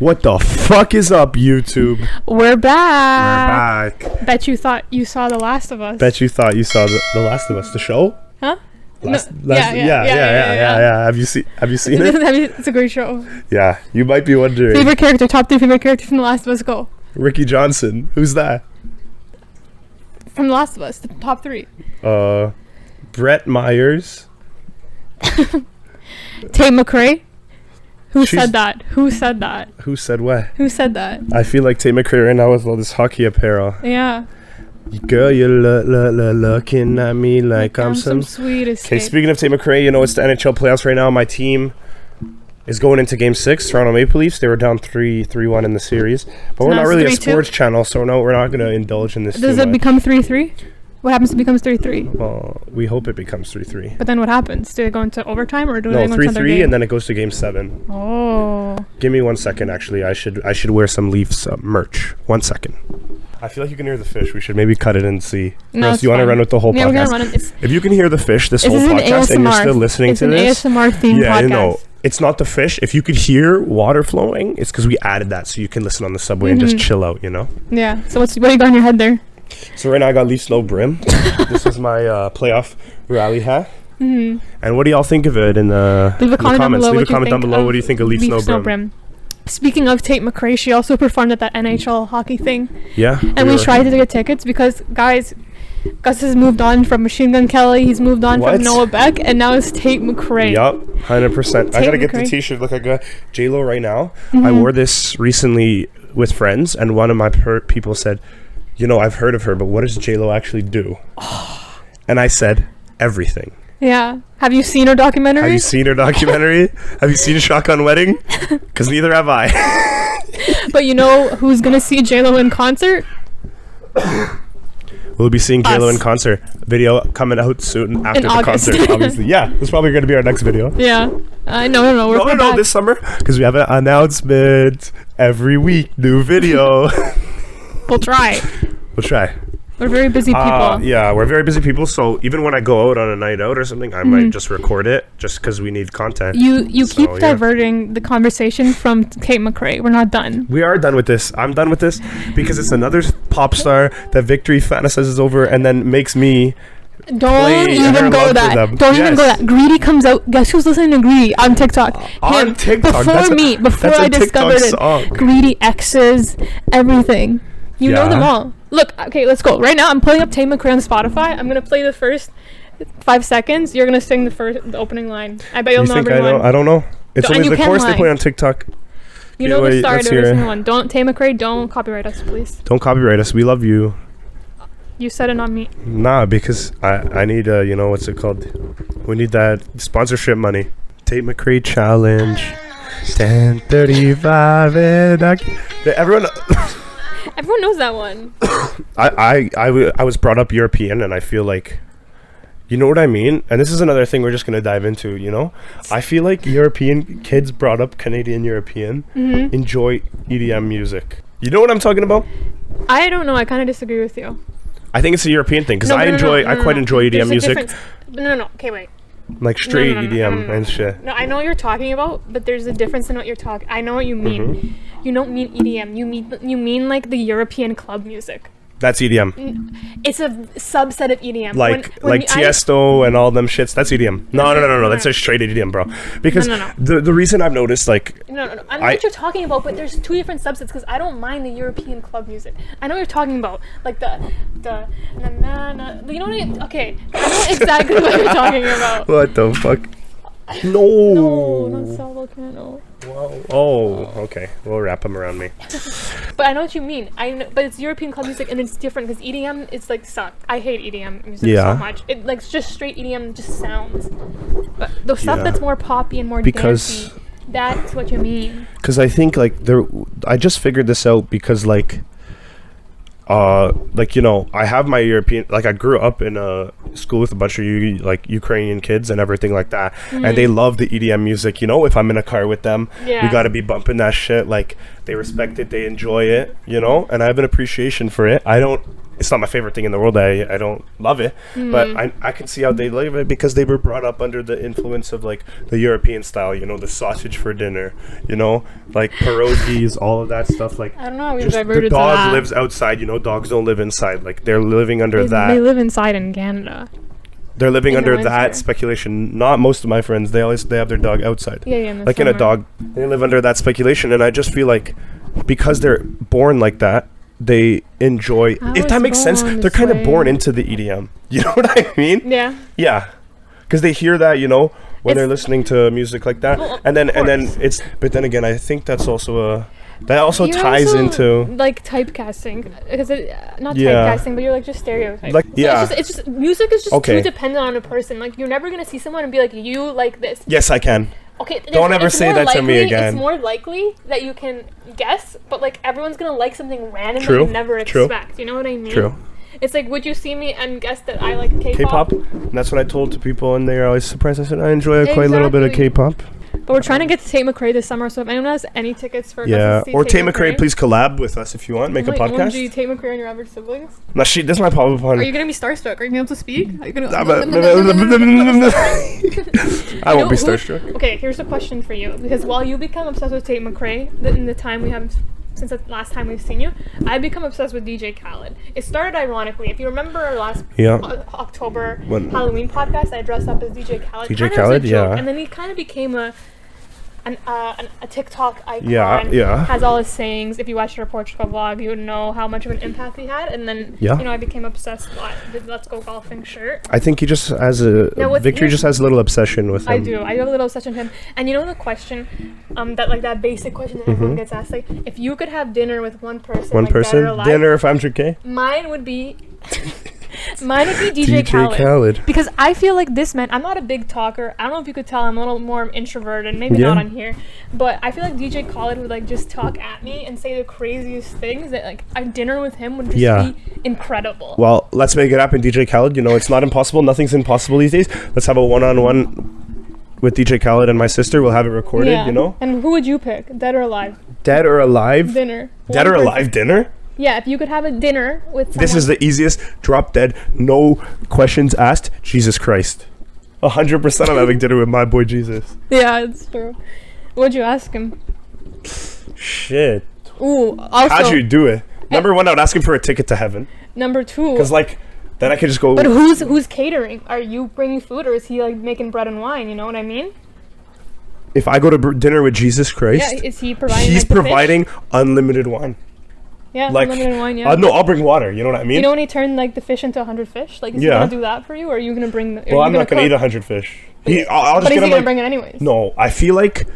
What the fuck is up, YouTube? We're back. We're back. Bet you thought you saw The Last of Us. Bet you thought you saw the Last of Us, the show? Huh? Yeah. Have you seen it? It's a great show. Yeah, you might be wondering. Favorite character, top 3 favorite character from The Last of Us, go. Ricky Johnson. Who's that? From The Last of Us, the top 3. Brett Myers. Tate McRae. Who said that? Who said that? Who said what? Who said that? I feel like Tate McRae right now with all this hockey apparel. Yeah. Girl, you're looking at me like I'm some sweet escape. Okay, speaking of Tate McRae, you know, it's the NHL playoffs right now. My team is going into Game 6, Toronto Maple Leafs. They were down 3-1 in the series. But we're not really a sports channel, so no, we're not going to indulge in this Does it become 3-3? What happens if it becomes 3-3? Well, we hope it becomes 3-3. But then what happens? Do they go into overtime or do they go into another game? No, 3-3 and then it goes to Game 7. Oh. Give me 1 second, actually. I should wear some Leafs merch. 1 second. I feel like you can hear the fish. We should maybe cut it and see. No, do you want to run with the whole podcast? Yeah, we're going to run it. If you can hear the fish this whole podcast and you're still listening to this. It's an ASMR themed podcast. Yeah, no. It's not the fish. If you could hear water flowing, it's because we added that so you can listen on the subway and just chill out, you know? Yeah. So what do you got in your head there? So right now I got Leafs low brim. This is my playoff rally hat. And what do y'all think of it in the comments? Leave a comment down below. What do you think of Leafs low brim? Speaking of Tate McRae, she also performed at that NHL hockey thing. Yeah. And we tried to get tickets because, guys, Gus has moved on from Machine Gun Kelly. He's moved on from Noah Beck. And now it's Tate McRae. Yup. 100%. I got to get the t-shirt. Look, I got J-Lo right now. I wore this recently with friends. And one of my people said, you know, I've heard of her, but what does J-Lo actually do? And I said, everything. Yeah. Have you seen her documentary? Have you seen Shotgun Wedding? Because neither have I. But you know who's going to see J-Lo in concert? We'll be seeing J-Lo in concert. Video coming out soon after the concert, obviously. Yeah, that's probably going to be our next video. Yeah. No, this summer. Because we have an announcement every week. New video. We'll try. We're very busy people. Yeah, we're very busy people. So even when I go out on a night out or something, I might just record it just because we need content. You keep diverting the conversation from Tate McRae. We're not done. We are done with this. I'm done with this because it's another pop star that Victory fantasizes over and then makes me. Don't even go that. Greedy comes out. Guess who's listening to Greedy on TikTok? On TikTok. Before I discovered it. Greedy X's, everything. You know them all. Look, okay, let's go. Right now, I'm pulling up Tate McRae on Spotify. I'm going to play the first 5 seconds. You're going to sing the opening line. I bet you'll know everyone. I don't know. It's always the chorus they play on TikTok. You know the start of every single one. Tate McRae, don't copyright us, please. Don't copyright us. We love you. You said it, not me. Nah, because I need, you know, what's it called? We need that sponsorship money. Tate McRae Challenge. 10:35 and everyone... Everyone knows that one. I was brought up European, and I feel like, you know what I mean? And this is another thing we're just going to dive into, you know? I feel like European kids brought up Canadian European enjoy EDM music. You know what I'm talking about? I don't know. I kind of disagree with you. I think it's a European thing, because I quite enjoy EDM music. No. Okay, wait. Like straight EDM and shit. No, I know what you're talking about, but there's a difference in what you're talking. I know what you mean. You don't mean EDM. You mean like the European club music. That's EDM. It's a subset of EDM. Like Tiesto and all them shits. That's EDM. No. That's a straight EDM, bro. Because the reason I've noticed, like... No. I know what you're talking about, but there's 2 different subsets, because I don't mind the European club music. I know what you're talking about. Like the na-na-na. You know what okay. I know exactly what you're talking about. What the fuck? No, not solo piano. Wow. Oh, okay. We'll wrap them around me. But I know what you mean. But it's European club music, and it's different because EDM, it's like suck. I hate EDM music so much. It like just straight EDM just sounds. But the stuff that's more poppy and more dancey, that's what you mean. Because I think like I just figured this out because like you know, I have my European, like I grew up in a school with a bunch of Ukrainian kids and everything like that, and they love the EDM music. You know, if I'm in a car with them, we gotta be bumping that shit. Like they respect it, they enjoy it, you know, and I have an appreciation for it. I don't it's not my favorite thing in the world. I don't love it, but I can see how they live it because they were brought up under the influence of like the European style, you know, the sausage for dinner, you know, like pierogies, all of that stuff. Like, I don't know, we've just diverted the to dog that. lives outside, you know, dogs don't live inside. Like, they're living under that. They live inside in Canada. They're living in the under that winter. speculation. Not most of my friends. They have their dog outside. Yeah, in the Like in a summer. dog, they live under that speculation, and I just feel like because they're born like that, they enjoy. I If that was makes sense, born they're this kind of way. born into the EDM. You know what I mean? Yeah. Yeah, because they hear that, you know, when It's- they're listening to music like that, Well, and then course. it's. But then again, I think that's also that also You're ties also, into. like typecasting, because not Yeah. typecasting, but you're like just stereotyping. Like, So yeah. it's just music is just Okay. too dependent on a person. Like you're never gonna see someone and be like, you like this. Yes, I can. Okay, Don't ever it's say more that to me likely- again. It's more likely that you can guess, but like everyone's gonna like something random True, that you never true. expect. You know what I mean? True. It's like, would you see me and guess that I like K-pop? K-pop. And that's what I told to people, and they're always surprised. I said I enjoy quite a little bit of Exactly. K-pop. But we're trying to get to Tate McRae this summer, so if anyone has any tickets for Yeah, us to see or Tate McRae, please collab with us if you want. Make a podcast. OMG, Tate McRae and your average siblings. Now, this is my pop Are upon. you gonna be starstruck? Are you gonna be able to speak? Are you gonna? I won't be You know who- starstruck. Okay, here's a question for you. Because while you become obsessed with Tate McRae, in the time we have since the last time we've seen you, I've become obsessed with DJ Khaled. It started ironically. If you remember our last Yeah. October When- Halloween podcast, I dressed up as DJ Khaled. DJ Kinda as a Khaled, joke, yeah. And then he kind of became a TikTok icon. Yeah. Has all his sayings. If you watched our Portugal vlog, you would know how much of an impact he had. And then, Yeah. I became obsessed with the Let's Go Golfing shirt. I think he just has a Now, what's Victory his- just has a little obsession with him. I do. I have a little obsession with him. And you know the question, that basic question that everyone gets asked, like, if you could have dinner with one person, One like, dead or person alive, dinner for 100K. mine would be DJ DJ Khaled. Because I feel like this man, I'm not a big talker. I don't know if you could tell I'm a little more introverted, maybe Yeah. not on here, but I feel like DJ Khaled would like just talk at me and say the craziest things that like a dinner with him would just Yeah. be incredible. Well, let's make it happen, DJ Khaled. You know, it's not impossible. Nothing's impossible these days. Let's have a one-on-one with DJ Khaled and my sister. We'll have it recorded, Yeah. you know? And who would you pick? Dead or alive? Dead or alive? Dinner. Dead One or person. alive dinner? Yeah, if you could have a dinner with someone. This is the easiest. Drop dead. No questions asked. Jesus Christ. 100% I'm having dinner with my boy Jesus. Yeah, it's true. What'd you ask him? Shit. Ooh, also, How'd you do it? Number one, I would ask him for a ticket to heaven. number two. Because, like, then I could just go. But who's catering? Are you bringing food or is he like making bread and wine? You know what I mean? If I go to dinner with Jesus Christ, Yeah, is he providing? he's like, the fish? providing unlimited wine. Yeah, like, unlimited wine. Yeah. No, I'll bring water. You know what I mean? You know when he turned like the fish into 100 fish? Like, is he Yeah. gonna do that for you, or are you gonna bring? Well, I'm not gonna eat 100 fish. I'll But just is get he him gonna like. bring it anyways? No, I feel like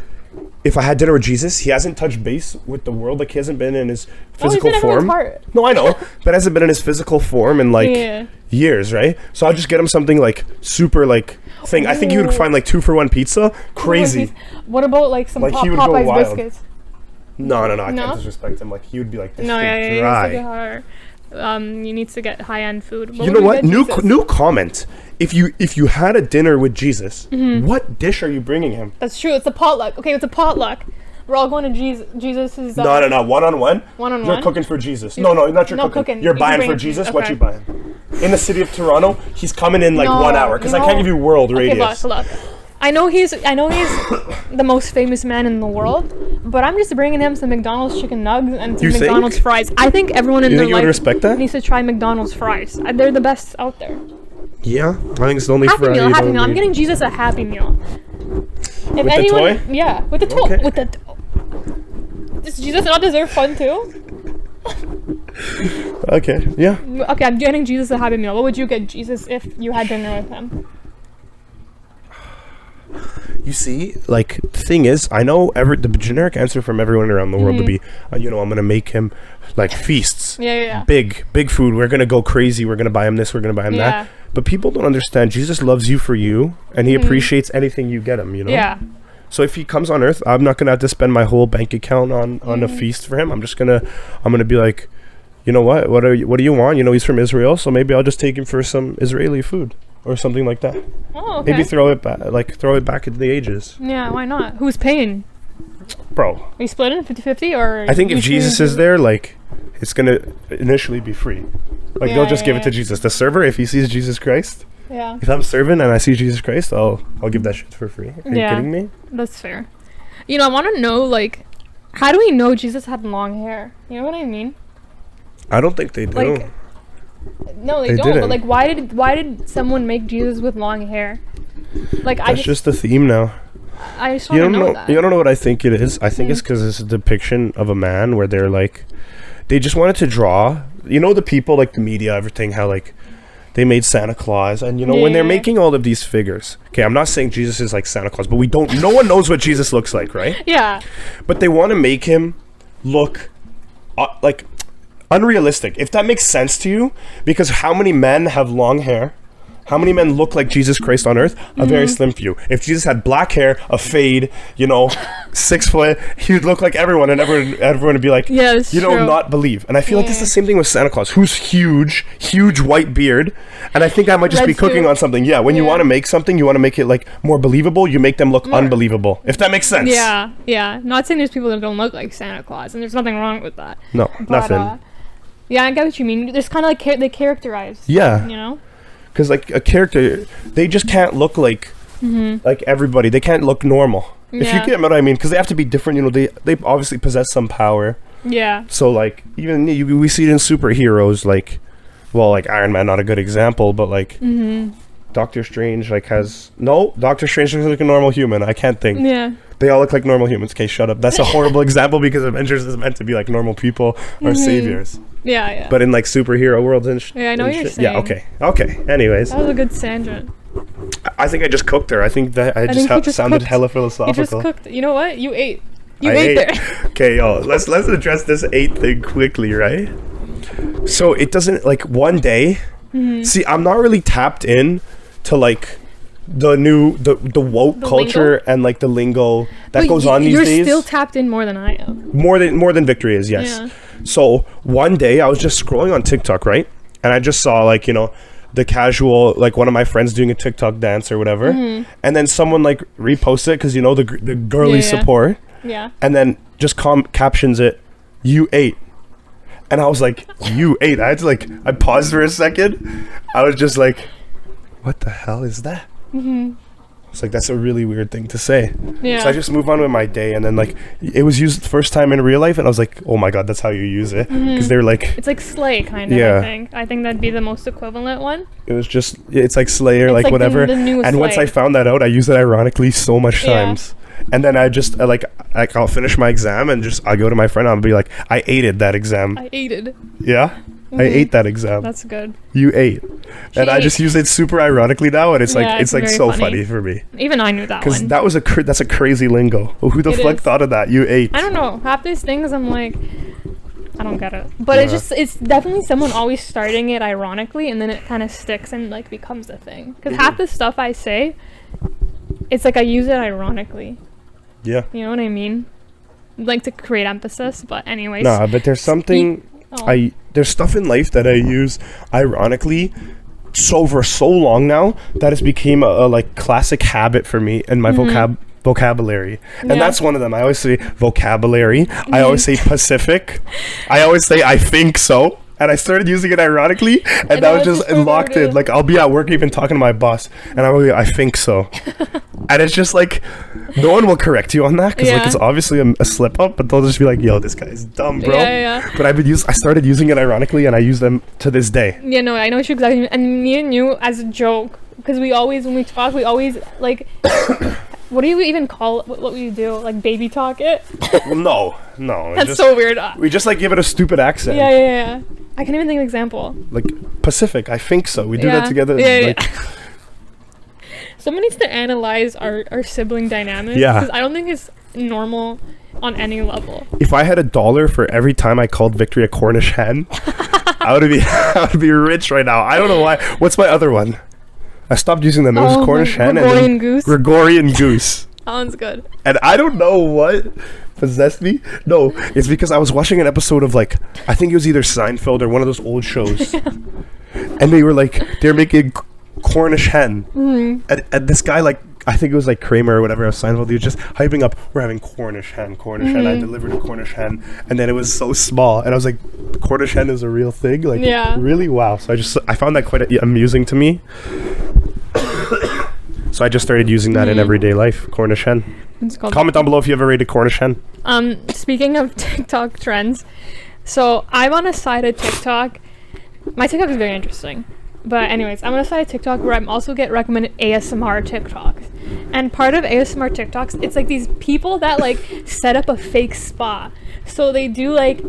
if I had dinner with Jesus, he hasn't touched base with the world. Like, he hasn't been in his physical Oh, he's in everyone's form. heart. No, I know, but hasn't been in his physical form in like Yeah. years, right? So I'll just get him something like super like thing. I think he would Ooh. find like 2-for-1 pizza. Crazy. What about like some Like, he would go Popeye's wild. biscuits? No, I No? can't disrespect him. Like, he would be like this. No, yeah, thing yeah, dry. it's like hard. You need to get high end food. You know what? New comment. If you had a dinner with Jesus, what dish are you bringing him? That's true. It's a potluck. Okay, it's a potluck. We're all going to Jesus's. No, one-on-one. One-on-one? You're cooking for Jesus. No, not you're No, cooking. cooking. You're You buying bring for it. Jesus. What Okay. you buying? In the city of Toronto, he's coming in like No, 1 hour because I can't no. give you world Okay, radius. look. I know he's the most famous man in the world, but I'm just bringing him some McDonald's chicken nugs and some You think? McDonald's fries. I think everyone in You their think you would life respect that? needs to try McDonald's fries. They're the best out there. Yeah, I think it's the only Happy fry meal, you happy don't meal. I'm need. getting Jesus a happy meal. If the toy? Yeah, with the toy. Okay. With the. Does Jesus not deserve fun too? Okay, yeah. Okay, I'm getting Jesus a happy meal. What would you get Jesus if you had dinner with him? You see, like, the thing is, I know the generic answer from everyone around the world would be, I'm gonna make him like feasts. Yeah. Big food. We're gonna go crazy. We're gonna buy him this. We're gonna buy him Yeah. that. But people don't understand. Jesus loves you for you, and he appreciates anything you get him. You know. Yeah. So if he comes on Earth, I'm not gonna have to spend my whole bank account on a feast for him. I'm gonna be like, you know what? What do you want? You know, he's from Israel, so maybe I'll just take him for some Israeli food or something like that. Oh, okay. Maybe throw it back into the ages, Yeah, why not? Who's paying? bro. Are you splitting 50-50 or? I think if you Jesus choose- is there, like, it's gonna initially be free. Like they'll just give it to Jesus. The server, if he sees Jesus Christ, if I'm serving and I see Jesus Christ, I'll give that shit for free. Are you kidding me? That's fair. You know, I want to know, like, how do we know Jesus had long hair? You know what I mean? I don't think they do. Like, no, they don't. Didn't. But like, why did someone make Jesus with long hair? Like, that's just the theme now. I just want to know that. You don't know what I think it is? I think it's because it's a depiction of a man where they're like, they just wanted to draw. You know, the people, like the media, everything, how like they made Santa Claus, and you know when they're making all of these figures. Okay, I'm not saying Jesus is like Santa Claus, but no one knows what Jesus looks like, right? Yeah. But they want to make him look like unrealistic, if that makes sense to you, because how many men have long hair? How many men look like Jesus Christ on earth? A very slim few. If Jesus had black hair, a fade, 6 foot, he would look like everyone, and everyone would be like, not believe. And I feel like it's the same thing with Santa Claus, who's huge white beard. And I think I might just be cooking on something. Yeah, when you want to make something, you want to make it like more believable, you make them look unbelievable. If that makes sense. Yeah. Not saying there's people that don't look like Santa Claus, and there's nothing wrong with that. No, but, nothing. Yeah, I get what you mean. There's kind of like they characterize. Yeah. You know? Because like a character, they just can't look like everybody. They can't look normal. If you get what I mean, because they have to be different. They obviously possess some power. Yeah. So like even we see it in superheroes, like Iron Man, not a good example, but like Doctor Strange Doctor Strange looks like a normal human. I can't think. Yeah. They all look like normal humans. Okay, shut up. That's a horrible example because Avengers is meant to be like normal people or saviors. Yeah. But in like superhero worlds and I know what you're saying. Yeah, okay. Anyways. That was a good tangent. I think I just cooked her. I think that I just sounded hella philosophical. You just cooked. You know what? You ate. You ate there. Okay, y'all. Let's address this 8 thing quickly, right? So it doesn't like one day. See, I'm not really tapped in to like the woke culture lingo? And like the lingo that goes on these days. You're still tapped in more than I am. More than Victory is, yes. Yeah. So one day I was just scrolling on TikTok, right? And I just saw like, the casual, like one of my friends doing a TikTok dance or whatever. And then someone like reposted it because the girly support. Yeah. And then just captions it, "You ate." And I was like, "You ate." I had to I paused for a second. I was just like, what the hell is that? It's like, that's a really weird thing to say. Yeah. So I just move on with my day, and then it was used the first time in real life, and I was like, oh my god, that's how you use it. Because they're like, it's like slay kind of. Yeah. I think that'd be the most equivalent one. It was just, it's like slayer, like whatever. The and slay. Once I found that out, I use it ironically so much times. And then I just I'll finish my exam and I'll go to my friend and I'll be like, I aided that exam. I aided. Yeah. I ate that exam. That's good. You ate. And I just use it super ironically now, and it's like so funny for me. Even I knew that one. Because that's a crazy lingo. Who the fuck thought of that? You ate. I don't know. Half these things I'm like, I don't get it. But it's definitely someone always starting it ironically, and then it kind of sticks and becomes a thing. Because half the stuff I say, it's like I use it ironically. Yeah. You know what I mean? Like to create emphasis, but anyways. Nah, but there's something... there's stuff in life that I use ironically for so long now that it's became a classic habit for me in my vocabulary. And that's one of them. I always say vocabulary. I always say Pacific. I always say I think so. And I started using it ironically, and that was just locked in. Like, I'll be at work even talking to my boss, and I'm like, I think so. And it's just like, no one will correct you on that, because it's obviously a slip up, but they'll just be like, yo, this guy's dumb, bro. Yeah. But I started using it ironically, and I use them to this day. Yeah, no, I know what you exactly mean. And me and you, as a joke, because when we talk, we always, what do you even call it? What we do? Like baby talk it? Well, no. That's so weird. We just give it a stupid accent. Yeah. I can't even think of an example. Like Pacific, I think so. We do that together. Yeah. Someone needs to analyze our sibling dynamic. Yeah. Because I don't think it's normal on any level. If I had $1 for every time I called Victory a Cornish hen, I would be rich right now. I don't know why. What's my other one? I stopped using them. It was Cornish hen Gregorian goose. Gregorian goose. That one's good. And I don't know what possessed me. No, it's because I was watching an episode of I think it was either Seinfeld or one of those old shows. And they're making Cornish hen. And this guy I think it was like Kramer or whatever, Seinfeld, he was just hyping up, we're having Cornish hen. I delivered a Cornish hen, and then it was so small, and I was like, Cornish hen is a real thing? Like, really? Wow. So I found that quite amusing to me. So I just started using that in everyday life, Cornish hen. Comment down below if you ever rated Cornish hen. Speaking of TikTok trends, so I'm on a side of TikTok. My TikTok is very interesting. But anyways, I'm on a side of TikTok where I'm also get recommended ASMR TikToks. And part of ASMR TikToks, it's like these people that like set up a fake spa. So they do like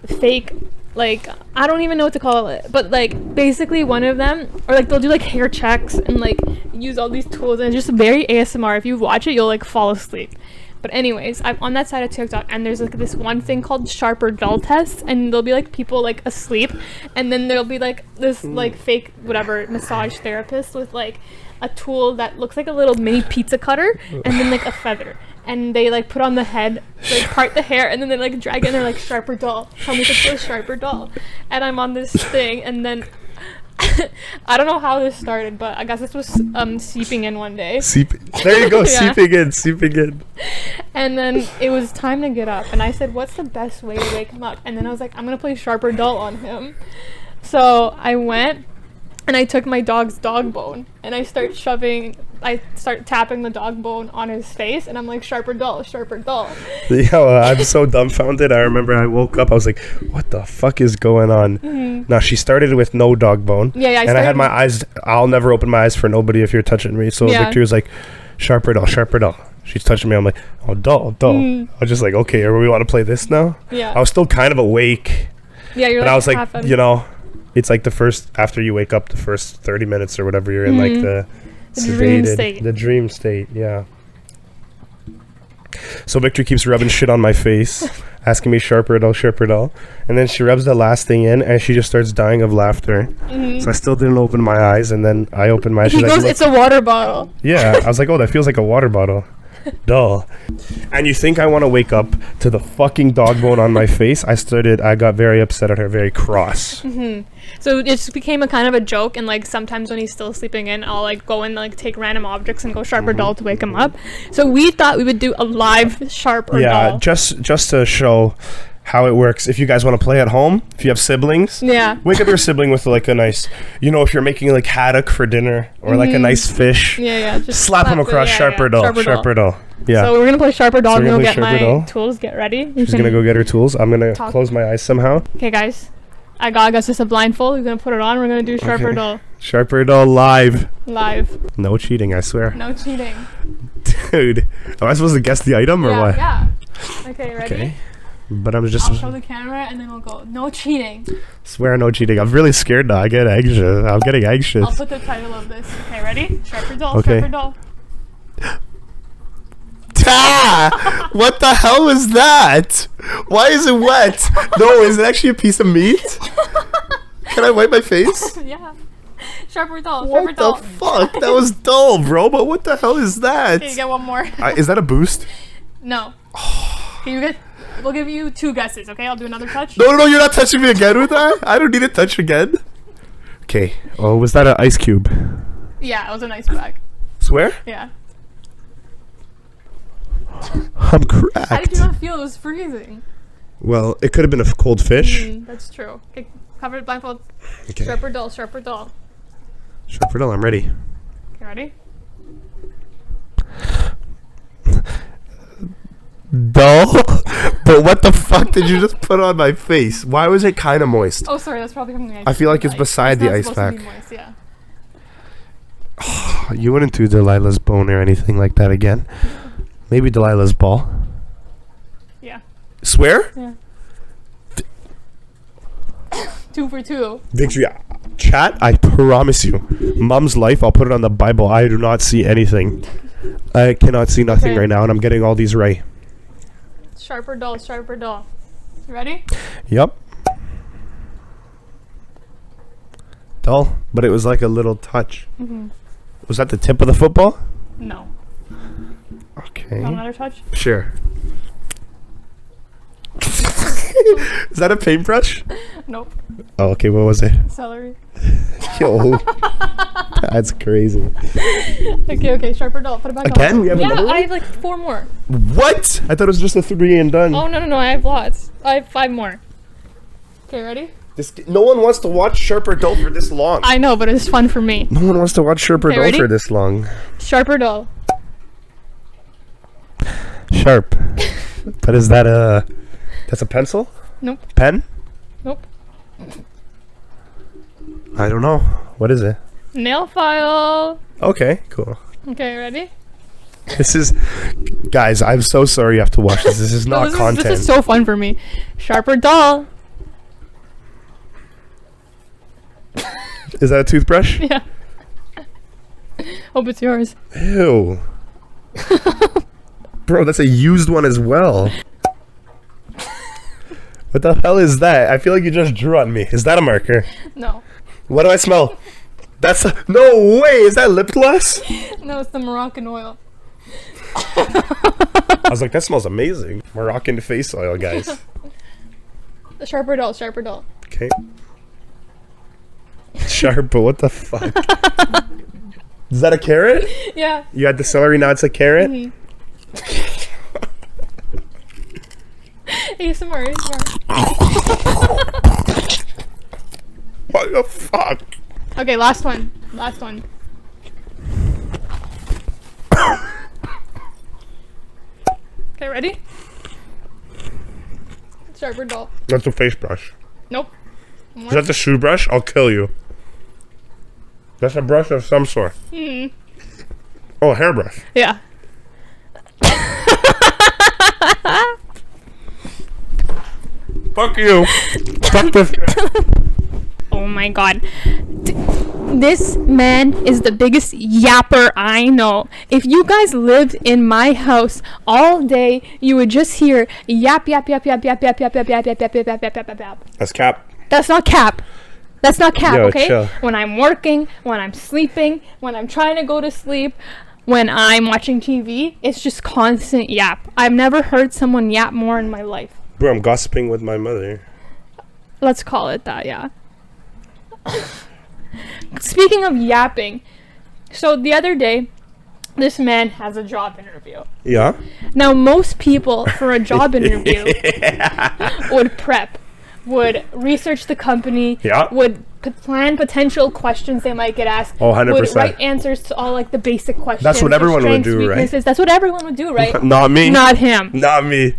fake, like, I don't even know what to call it, but like basically one of them, or like they'll do like hair checks and like use all these tools, and it's just very ASMR. If you watch it, you'll like fall asleep. But anyways, I'm on that side of TikTok, and there's like this one thing called sharp or dull test, and there'll be like people like asleep, and then there'll be like this like fake whatever massage therapist with like a tool that looks like a little mini pizza cutter, and then like a feather, and they like put on the head, like part the hair, and then they like drag it, and they're like sharp or dull. Tell me if it feels sharp or dull. And I'm on this thing, and then I don't know how this started, but I guess this was seeping in one day. There you go, seeping in. And then it was time to get up, and I said, what's the best way to wake him up? And then I was like, I'm gonna play sharp or dull on him. So I went and I took my dog's dog bone, and I start tapping the dog bone on his face, and I'm like, sharp or dull, sharp or dull. Yo, I'm so dumbfounded. I remember I woke up, I was like, what the fuck is going on? Now, she started with no dog bone. Yeah, and I had my eyes, I'll never open my eyes for nobody if you're touching me. So Victoria was like, sharp or dull, sharp or dull. She's touching me. I'm like, oh, dull. I was just like, okay, we want to play this now? Yeah. I was still kind of awake. Yeah, you're but like, I was like, you know, it's like the first, after you wake up, the first 30 minutes or whatever, you're in like the sedated, the dream state, yeah. So Victor keeps rubbing shit on my face, asking me sharp or dull, and then she rubs the last thing in, and she just starts dying of laughter. So I still didn't open my eyes, and then I opened my eyes. He goes, it's a water bottle. Yeah, I was like, oh, that feels like a water bottle. Dull. And you think I want to wake up to the fucking dog bone on my face? I got very upset at her, very cross. So it just became a kind of a joke, and like sometimes when he's still sleeping in, I'll like go and like take random objects and go sharp or dull to wake him up. So we thought we would do a live sharp or dull. Yeah, just to show how it works. If you guys want to play at home, if you have siblings, wake up your sibling with like a nice, you know, if you're making like haddock for dinner or like a nice fish, just slap them across sharp or dull. Yeah. So we're gonna play sharp or dull. I'm gonna go get my tools. Get ready. She's gonna go get her tools. I'm gonna close my eyes somehow. Okay, guys. I got just a blindfold. We're gonna put it on. We're gonna do sharp or dull. Sharp or dull live. No cheating, I swear. No cheating. Dude, am I supposed to guess the item or what? Yeah. Okay, ready? Okay. But I'll show the camera and then we'll go. No cheating. Swear no cheating. I'm really scared now. I get anxious. I'm getting anxious. I'll put the title of this. Okay, ready? Sharp or dull. Okay. Sharp or dull. What the hell was that? Why is it wet? No, is it actually a piece of meat? Can I wipe my face? Yeah. Sharp or dull. What the fuck? That was dull, bro. But what the hell is that? Okay, you get one more. Is that a boost? No. We'll give you 2 guesses, okay? I'll do another touch. No, you're not touching me again with that? I don't need to touch again. Okay. Oh, was that an ice cube? Yeah, it was an ice bag. Swear? Yeah. I'm cracked. How did you not feel? It was freezing. Well, it could have been a cold fish. That's true. Okay, cover it blindfold. Okay. Sharp or dull, sharp or dull. Sharp or dull, I'm ready. You ready? Dull? But what the fuck did you just put on my face? Why was it kind of moist? Oh, sorry, that's probably from the ice. I feel like it's beside the ice pack. Moist, yeah. You wouldn't do Delilah's bone or anything like that again. Maybe Delilah's ball. Yeah. Swear? Yeah. 2 for 2. Victory. Chat, I promise you. Mom's life, I'll put it on the Bible. I do not see anything. I cannot see nothing right now, and I'm getting all these right. Sharp or dull, sharp or dull. You ready? Yep. Dull, but it was like a little touch. Was that the tip of the football? No. Okay. Want another touch? Sure. Is that a paintbrush? Nope. Oh, okay. What was it? Celery. Yo, that's crazy. Okay. Sharper dull. Put it back Again? on. We have another one? I have like 4 more. What? I thought it was just a 3 and done. Oh, no. I have lots. I have 5 more. Okay, ready? No one wants to watch Sharp or Dull for this long. I know, but it's fun for me. No one wants to watch Sharp or Okay, Dull ready? for this long. Sharp or dull? Sharp. But is that that's a pencil? Nope. Pen? Nope. I don't know. What is it? Nail file. Okay, cool. Okay, ready? This is, guys, I'm so sorry you have to watch this. This is not content. This is so fun for me. Sharp or dull? Is that a toothbrush? Yeah. Hope it's yours. Ew. Bro, that's a used one as well. What the hell is that? I feel like you just drew on me. Is that a marker? No. What do I smell? No way. Is that lip gloss? No, it's the Moroccan oil. I was like, that smells amazing. Moroccan face oil, guys. Sharp or dull? Sharp or dull? Okay. Sharp, but what the fuck? Is that a carrot? Yeah. You had the celery, now it's a carrot? Mm-hmm. ASMR. What the fuck? Okay, last one. Okay, ready? Sharp or dull? That's a face brush. Nope. Is that the shoe brush? I'll kill you. That's a brush of some sort. Mm-hmm. Oh, a hairbrush. Yeah. Fuck you. Fuck this. Oh my god. This man is the biggest yapper I know. If you guys lived in my house all day, you would just hear yap, yap, yap, yap, yap, yap, yap, yap, yap, yap, yap, yap, yap, yap, yap, yap. That's cap. That's not cap. That's not cap, Yo, okay? chill. When I'm working, when I'm sleeping, when I'm trying to go to sleep, when I'm watching TV, it's just constant yap. I've never heard someone yap more in my life. Bro, I'm gossiping with my mother. Let's call it that, yeah. Speaking of yapping, so the other day, this man has a job interview. Yeah? Now, most people for a job interview would prep, would research the company, Yeah. would plan potential questions they might get asked, Oh, 100%. would write answers to all like the basic questions. That's what their everyone would strengths, do, right? weaknesses. That's what everyone would do, right? Not me. Not him. Not me.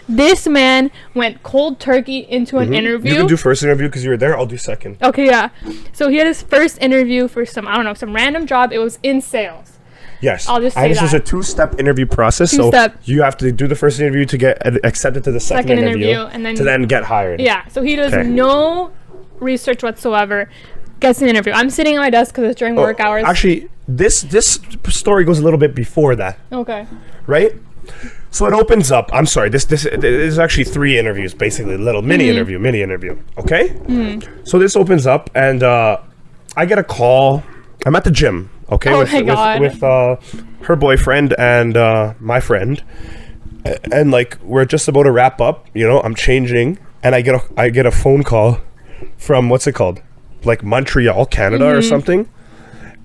This man went cold turkey into an interview. You can do first interview because you were there. I'll do second. Okay, yeah. So he had his first interview for some random job. It was in sales. Yes. I'll just say This is a that. 2-step interview process. Two-step. So you have to do the first interview to get accepted to the second interview and then to then get hired. Yeah. So he does Okay. no research whatsoever. Gets an interview. I'm sitting at my desk because it's during work hours. Actually, this story goes a little bit before that, Okay. right? So it opens up. I'm sorry. This is actually 3 interviews, basically. Little mini interview. Okay. So this opens up, and I get a call. I'm at the gym. Okay, Oh my God. with her boyfriend and my friend, and like we're just about to wrap up. You know, I'm changing, and I get a phone call from what's it called, like Montreal, Canada, or something,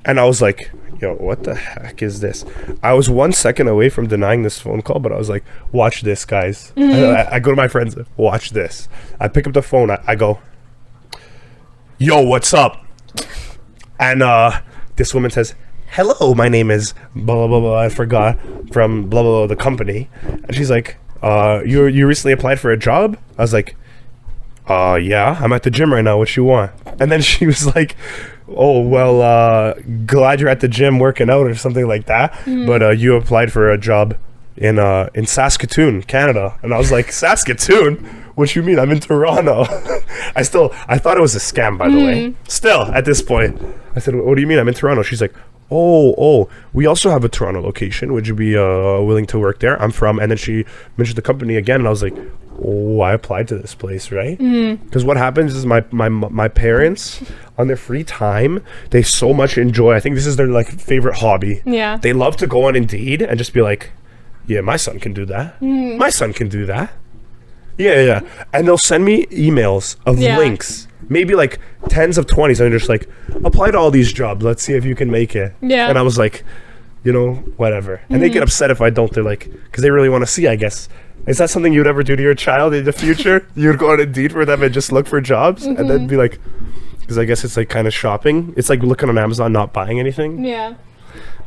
and I was like, yo, what the heck is this? I was 1 second away from denying this phone call, but I was like, watch this, guys. I go to my friends, watch this. I pick up the phone. I go, yo, what's up? And this woman says, hello, my name is blah, blah, blah, blah. I forgot, from blah, blah, blah, the company. And she's like, you recently applied for a job? I was like, yeah, I'm at the gym right now. What you want? And then she was like, oh, well, glad you're at the gym working out or something like that. But you applied for a job in Saskatoon, Canada. And I was like, Saskatoon? What you mean? I'm in Toronto. I thought it was a scam, by the way. Still, at this point. I said, what do you mean? I'm in Toronto. She's like, oh, we also have a Toronto location. Would you be willing to work there? I'm from, and then she mentioned the company again, and I was like, oh, I applied to this place, right? Because what happens is my parents, on their free time, they so much enjoy, I think this is their like favorite hobby. Yeah. They love to go on Indeed and just be like, yeah, my son can do that. My son can do that. Yeah. And they'll send me emails of links, maybe like tens of 20s, and they're just like, apply to all these jobs. Let's see if you can make it. Yeah. And I was like, you know, whatever. And they get upset if I don't. They're like, because they really want to see, I guess. Is that something you'd ever do to your child in the future? You'd go on Indeed for them and just look for jobs and then be like, because I guess it's like kind of shopping. It's like looking on Amazon, not buying anything. Yeah.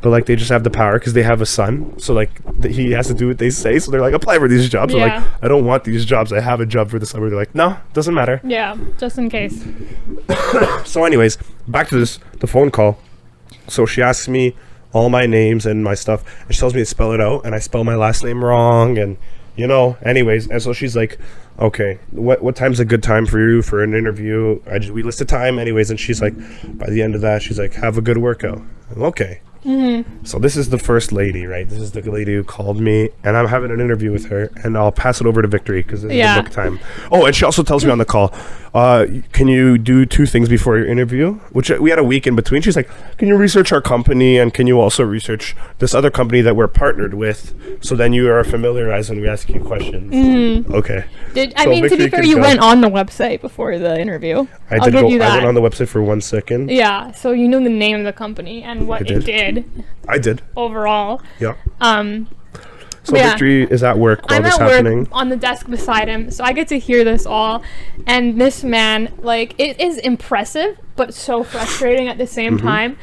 But like they just have the power because they have a son. So like he has to do what they say. So they're like, apply for these jobs. I'm like, I don't want these jobs. I have a job for the summer. They're like, no, doesn't matter. Yeah, just in case. So anyways, back to the phone call. So she asks me all my names and my stuff. And she tells me to spell it out. And I spell my last name wrong. And, you know, anyways. And so she's like, okay, what time's a good time for you for an interview? We list a time anyways. And she's like, by the end of that, she's like, have a good workout. I'm, okay. So this is the first lady, right? This is the lady who called me, and I'm having an interview with her, and I'll pass it over to Victory because it's the book time. Oh, and she also tells me on the call, can you do 2 things before your interview? Which we had a week in between. She's like, can you research our company, and can you also research this other company that we're partnered with, so then you are familiarized when we ask you questions. Okay. I mean, to be fair, you went on the website before the interview. I went on the website for 1 second. Yeah, so you know the name of the company and what it did. I did. Overall. Yeah. So Victory is at work while this is happening. Work on the desk beside him, so I get to hear this all. And this man, like, it is impressive, but so frustrating at the same time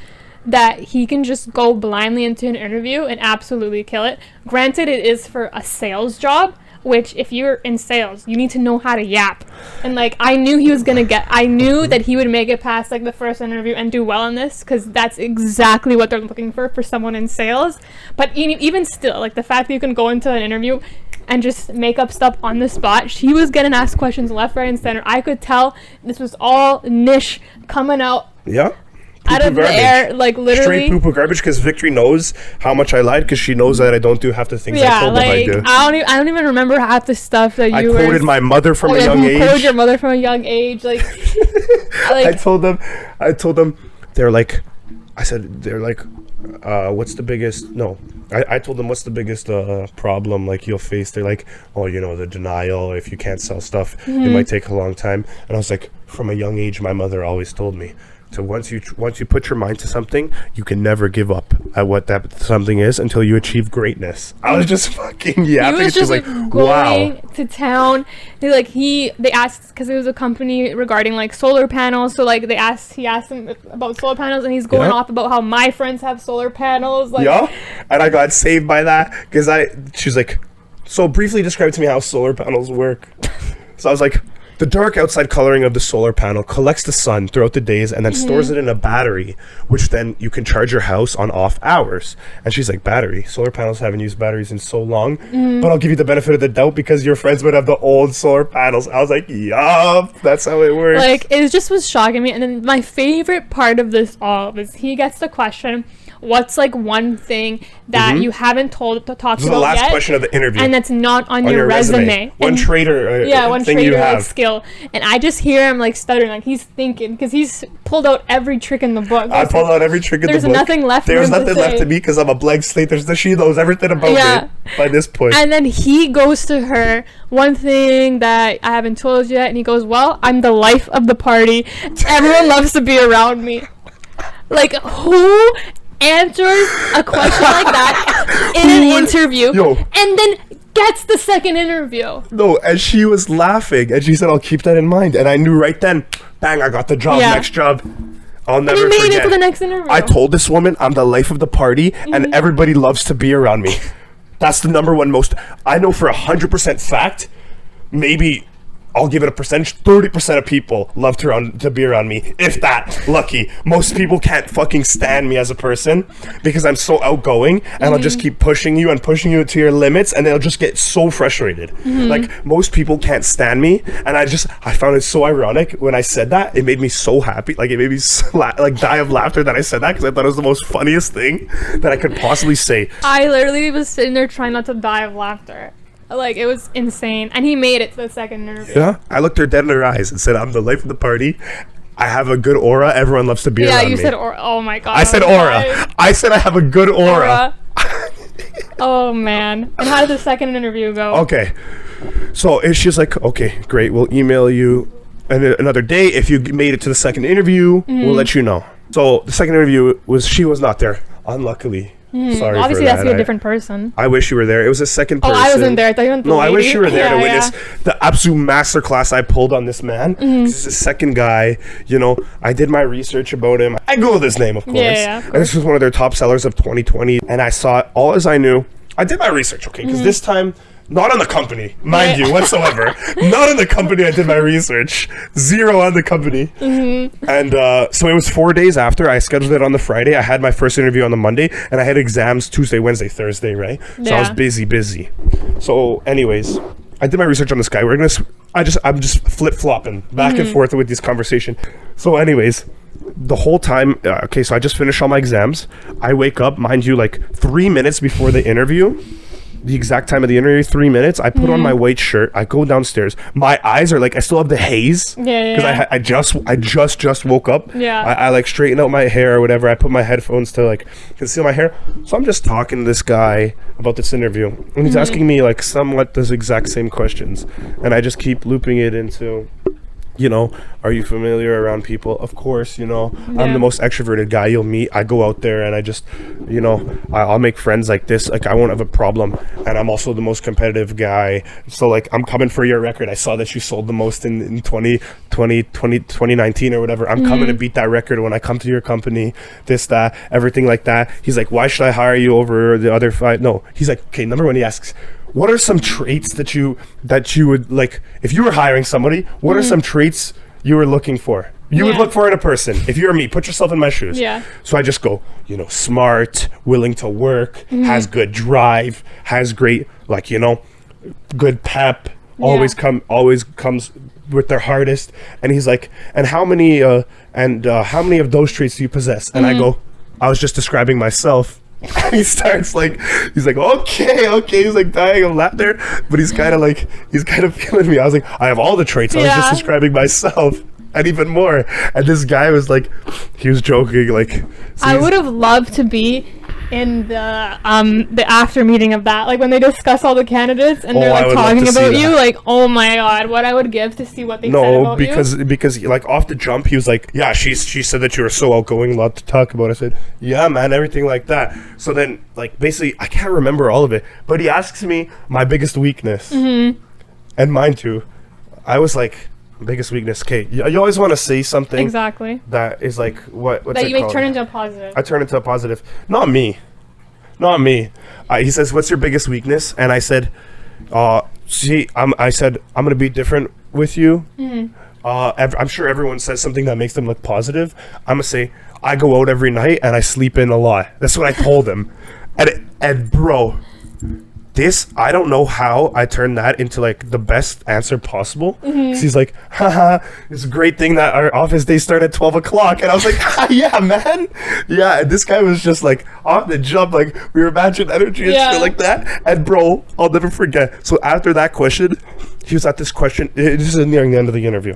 that he can just go blindly into an interview and absolutely kill it. Granted, it is for a sales job, which if you're in sales, you need to know how to yap. And like, I knew that he would make it past like the first interview and do well in this, because that's exactly what they're looking for someone in sales. But even still, like the fact that you can go into an interview and just make up stuff on the spot. He was getting asked questions left, right, and center. I could tell this was all niche coming out. Yeah. Out of the air, like literally. Straight poo-poo garbage, because Victory knows how much I lied, because she knows that I don't do half the things I told them I do. I don't even remember half the stuff that you quoted my mother from a young age. You quoted your mother from a young age. Like, I told them, they're like, what's the biggest, I told them, what's the biggest problem like you'll face? They're like, oh, you know, the denial, if you can't sell stuff, it might take a long time. And I was like, from a young age, my mother always told me, so once you put your mind to something, you can never give up at what that something is until you achieve greatness. I was just fucking yapping. He was just like going to town. They asked, because it was a company regarding like solar panels. So like he asked him about solar panels, and he's going off about how my friends have solar panels. Like, and I got saved by that because she's like, so briefly describe to me how solar panels work. So I was like, the dark outside coloring of the solar panel collects the sun throughout the days and then stores it in a battery, which then you can charge your house on off hours. And she's like, battery? Solar panels haven't used batteries in so long, but I'll give you the benefit of the doubt because your friends would have the old solar panels. I was like, yup, that's how it works. Like, it just was shocking me. And then my favorite part of this all is he gets the question, what's like one thing that you haven't talked about yet? This is the last question of the interview. And that's not on your resume. One trader thing you have. Like, skill. And I just hear him like stuttering, like he's thinking, because he's pulled out every trick in the book. I pulled out every trick in the book. There's nothing left There's nothing left to me because I'm a blank slate. She knows everything about me by this point. And then he goes to her, one thing that I haven't told you yet, and he goes, well, I'm the life of the party. Everyone loves to be around me. Like, who answers a question like that in an interview and then gets the second interview? No, and she was laughing and she said, I'll keep that in mind. And I knew right then, bang, I got the job. Next job, I'll never forget. You made it to the next interview. I told this woman I'm the life of the party and everybody loves to be around me. That's the number one most. I know for 100% fact, maybe I'll give it a percentage, 30% of people love to be around me, if that. Lucky. Most people can't fucking stand me as a person because I'm so outgoing, and I'll just keep pushing you to your limits, and they'll just get so frustrated. Like, most people can't stand me, and I found it so ironic when I said that. It made me so happy. Like, it made me die of laughter that I said that, because I thought it was the most funniest thing that I could possibly say. I literally was sitting there trying not to die of laughter. Like, it was insane. And he made it to the second interview. Yeah, I looked her dead in her eyes and said, I'm the life of the party. I have a good aura. Everyone loves to be around me. Yeah, you said aura. Oh my god. I said aura. I said I have a good aura. Oh man. And how did the second interview go? Okay. So she's like, okay, great. We'll email you another day. If you made it to the second interview, we'll let you know. So the second interview she was not there, unluckily. Sorry. Obviously, for that's that. a different person. I wish you were there. It was a second person. Oh, I wasn't there. I thought you meant the No, lady. I wish you were there to Yeah, witness the absolute masterclass I pulled on this man. This is the second guy. You know, I did my research about him. I Googled his name, of course. Yeah, of And this was one of their top sellers of 2020. And I saw it all as I knew. I did my research, okay? Because this time, not on the company, mind you, whatsoever. Not on the company I did my research. Zero on the company. And so it was 4 days after. I scheduled it on the Friday. I had my first interview on the Monday. And I had exams Tuesday, Wednesday, Thursday, right? So I was busy. So anyways, I did my research on this guy. I'm just flip-flopping back and forth with this conversation. So anyways, the whole time, okay, so I just finished all my exams. I wake up, mind you, like 3 minutes before the interview. The exact time of the interview, 3 minutes. I put on my white shirt. I go downstairs. My eyes are like, I still have the haze. Yeah. Because I just woke up. Yeah. I like straighten out my hair or whatever. I put my headphones to like conceal my hair. So I'm just talking to this guy about this interview. And he's asking me like somewhat those exact same questions. And I just keep looping it into, you know, are you familiar around people? Of course, you know, I'm the most extroverted guy you'll meet. I go out there and I just, you know, I'll make friends like this. Like, I won't have a problem. And I'm also the most competitive guy. So, like, I'm coming for your record. I saw that you sold the most in 2019 or whatever. I'm coming to beat that record when I come to your company, this, that, everything like that. He's like, why should I hire you over the other 5? No, he's like, okay, number one, he asks, what are some traits that you would like if you were hiring somebody? What are some traits you were looking for? You would look for in a person. If you're me, put yourself in my shoes. Yeah. So I just go, you know, smart, willing to work, has good drive, has great, like, you know, good pep, always comes with their hardest. And he's like, and how many of those traits do you possess? And I go, I was just describing myself. And he starts like, he's like, okay, he's like dying of laughter, but he's kind of feeling me. I was like, I have all the traits. I was just describing myself and even more. And this guy was like, he was joking, like, so I would have loved to be in the after meeting of that, like when they discuss all the candidates and they're like talking about you, like, oh my god, what I would give to see what they said about you. Because like off the jump he was like, yeah, she said that you were so outgoing, a lot to talk about. I said, yeah man, everything like that. So then like basically I can't remember all of it, but he asks me my biggest weakness, and mind you, I was like, biggest weakness, Kate, you always want to say something exactly that is like what's that you called? turn into a positive. I turn into a positive. Not me. He says, what's your biggest weakness? And I said, I said I'm gonna be different with you. I'm sure everyone says something that makes them look positive. I'm gonna say I go out every night and I sleep in a lot. That's what I told him. And bro, this, I don't know how I turned that into like the best answer possible. Cause he's like, haha, it's a great thing that our office days start at 12 o'clock. And I was like, yeah, man. Yeah. And this guy was just like off the jump, like we were matching energy and shit like that. And bro, I'll never forget. So after that question, he was at this question. This is nearing the end of the interview.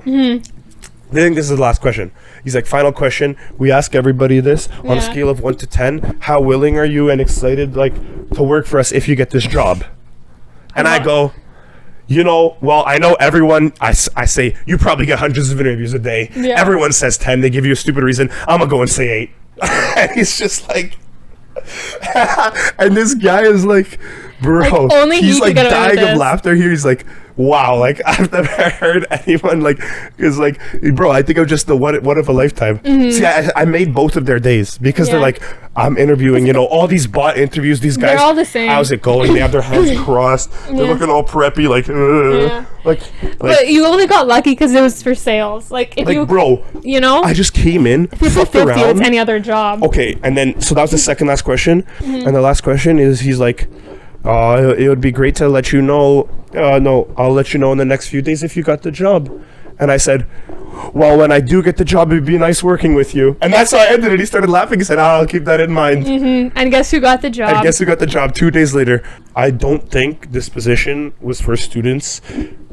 I think this is the last question. He's like, final question. We ask everybody this on a scale of 1 to 10. How willing are you and excited like to work for us if you get this job? And I go, you know, well, I know everyone, I say, you probably get hundreds of interviews a day. Yeah. Everyone says 10. They give you a stupid reason. I'm going to go and say 8. And he's just like, and this guy is like, bro, like, only he's like dying of laughter here. He's like, wow, like I've never heard anyone like, is like, bro, I think I'm just the one of a lifetime. See, I made both of their days because they're like, I'm interviewing, you know, all these bot interviews, these guys, they're all the same. How's it going? They have their hands crossed. They're looking all preppy, like, like. But you only got lucky because it was for sales. Like, if you, bro, you know, I just came in, if you put 50, it's any other job. Okay, and then so that was the second last question, and the last question is, he's like, it would be great to let you know. No, I'll let you know in the next few days if you got the job. And I said, well, when I do get the job, it'd be nice working with you. And that's how I ended it. He started laughing. He said, I'll keep that in mind. And guess who got the job? And guess who got the job 2 days later? I don't think this position was for students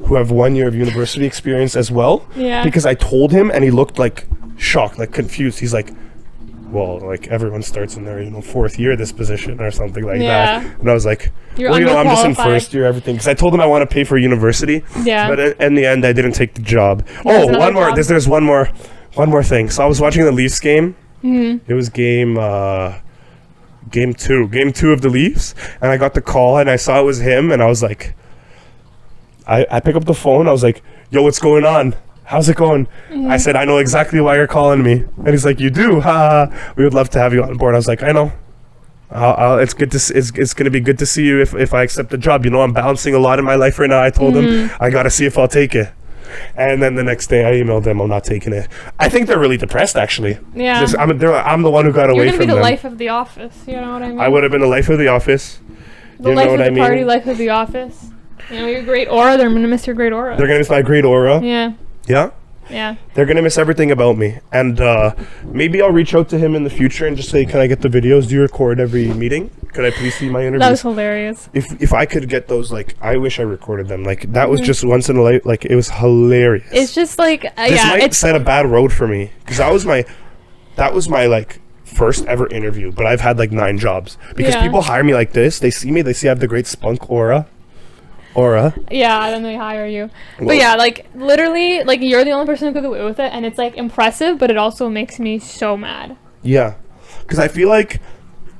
who have 1 year of university experience as well. Yeah. Because I told him and he looked like shocked, like confused. He's like, well, like everyone starts in their, you know, 4th year this position or something like Yeah. that. And I was like, You're well, you know, I'm just in underqualified. first year, everything. Because I told them I want to pay for university. Yeah. But in the end, I didn't take the job. There's Oh, another one more. job. There's one more thing. So I was watching the Leafs game. Mm-hmm. It was game 2 of the Leafs, and I got the call, and I saw it was him, and I was like, I pick up the phone. I was like, yo, what's going on? How's it going? Mm-hmm. I said, I know exactly why you're calling me. And he's like, you do? We would love to have you on board. I was like, I know. It's good to it's going to be good to see you if I accept the job. You know, I'm balancing a lot in my life right now. I told him I got to see if I'll take it. And then the next day I emailed them, I'm not taking it. I think they're really depressed, actually. Yeah. I'm the one who got You're away gonna from be the them. life of the office. You know what I mean? I would have been the life of the office. The You life know of what the I mean? party, life of the office. You know, your great aura. They're gonna miss your great aura. They're going to miss my great aura. Yeah. Yeah? Yeah. They're going to miss everything about me. And maybe I'll reach out to him in the future and just say, can I get the videos? Do you record every meeting? Could I please see my interviews? That was hilarious. If I could get those, like, I wish I recorded them. Like, that was just once in a life. Like, it was hilarious. It's just like This yeah. might It's set a bad road for me. Because that was my, like, first ever interview. But I've had, like, 9 jobs. Because Yeah. people hire me like this. They see me. They see I have the great spunk aura. yeah. Then they hire you. Well- But yeah, like literally, like you're the only person who could get away with it, and it's like impressive, but it also makes me so mad. Yeah. Because I feel like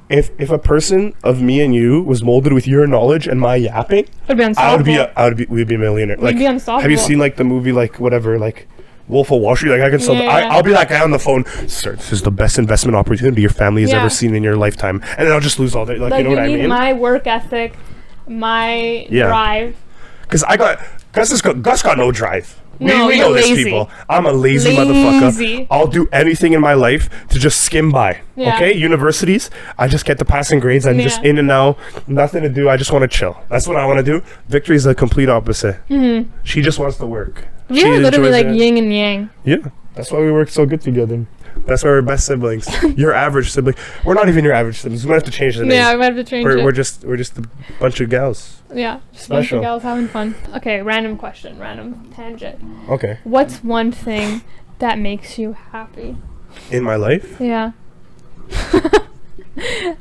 if a person of me and you was molded with your knowledge and my yapping, It'd be unstoppable. we'd be a millionaire. Like, be unstoppable. have you seen like the movie, like whatever, like Wolf of Wall Street? Like, I can sell. Yeah. I'll be that guy on the phone. Sir, this is the best investment opportunity your family has Yeah. ever seen in your lifetime, and then I'll just lose all day. Like, Like you know what I need mean? my work ethic, my Yeah. drive. Because Gus got no drive. No, we you're know this, lazy. people. I'm a lazy Lazy. motherfucker. I'll do anything in my life to just skim by. Yeah. Okay, universities, I just get the passing grades. I'm just Yeah. in and out, nothing to do. I just want to chill. That's what I want to do. Victory's the complete opposite. Mm-hmm. She just wants to work. We She are literally enjoys like it. yin and yang. Yeah, that's why we work so good together. That's why we're best siblings. Your average sibling. We're not even your average siblings. We might have to change the name. Yeah, I might have to change it. We're just a bunch of gals. Yeah, just a bunch Special. of gals having fun. Okay, random question, random tangent. Okay. What's one thing that makes you happy? In my life. Yeah.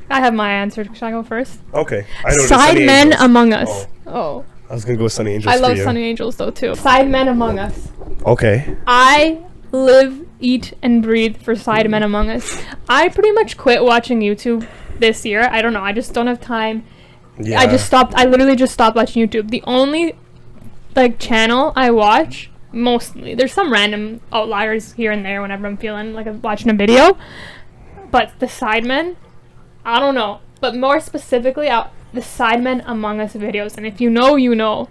I have my answer. Should I go first? Okay. I know. Sidemen Among Us. Oh. I was gonna go with Sunny Angels. I for love you. Sunny Angels though too. Sidemen Among Us. Okay. I live, eat, and breathe for Sidemen Among Us. I pretty much quit watching YouTube this year. I don't know. I just don't have time. Yeah. I literally just stopped watching YouTube. The only like channel I watch mostly, there's some random outliers here and there whenever I'm feeling like I'm watching a video, but the Sidemen, I don't know, but more specifically the Sidemen Among Us videos, and if you know, you know.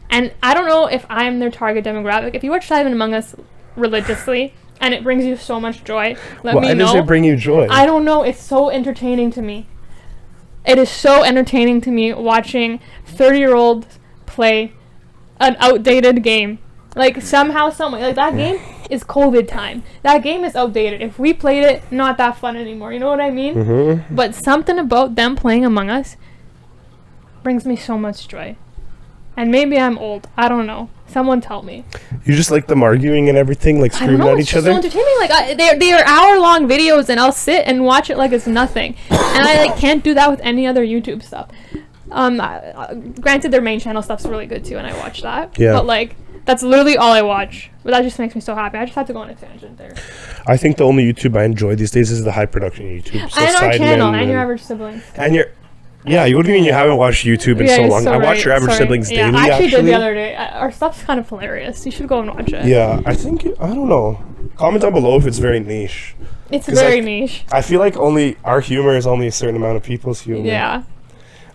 And I don't know if I'm their target demographic. If you watch Sidemen Among Us religiously and it brings you so much joy, let me Why know. does it bring you joy? I don't know. It's so entertaining to me. It is so entertaining to me watching 30-year-olds play an outdated game. Like, somehow, someway. Like, that game is COVID time. That game is outdated. If we played it, not that fun anymore. You know what I mean? Mm-hmm. But something about them playing Among Us brings me so much joy. And maybe I'm old. I don't know. Someone tell me. You just like them arguing and everything, like I don't screaming know, at it's each just other. so entertaining. Like they are hour-long videos, and I'll sit and watch it like it's nothing. And I like can't do that with any other YouTube stuff. Granted, their main channel stuff's really good too, and I watch that. Yeah. But like that's literally all I watch. But that just makes me so happy. I just had to go on a tangent there. I think the only YouTube I enjoy these days is the high production YouTube. So And our Sidemen channel, and Your Average Siblings. And your. Yeah, what do you mean you haven't watched YouTube in so you're long? I watch Your Average sorry. Siblings Yeah, daily. I actually did actually. the other day. Our stuff's kind of hilarious. You should go and watch it. Yeah, I think I don't know. Comment down below if it's very niche. It's 'Cause, very like, niche. I feel like only our humor is only a certain amount of people's humor. Yeah.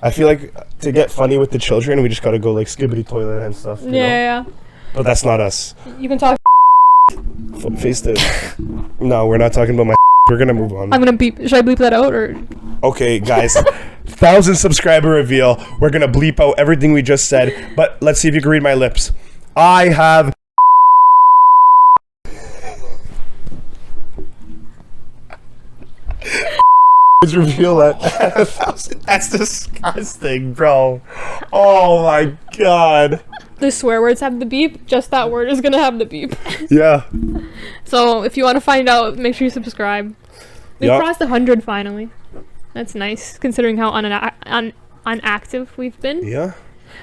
I feel like to get funny with the children, we just gotta go like skibbity toilet and stuff. You know? Yeah. But that's not us. You can talk. Face it. No, we're not talking about my. We're gonna move on. I'm gonna beep. Should I bleep that out or? Okay, guys. 1,000 subscriber reveal. We're gonna bleep out everything we just said. But let's see if you can read my lips. I have. Reveal that 1,000. That's disgusting, bro. Oh my god. The swear words have the beep. Just that word is gonna have the beep. Yeah. So if you want to find out, make sure you subscribe. We crossed 100 finally. That's nice, considering how unactive we've been. Yeah.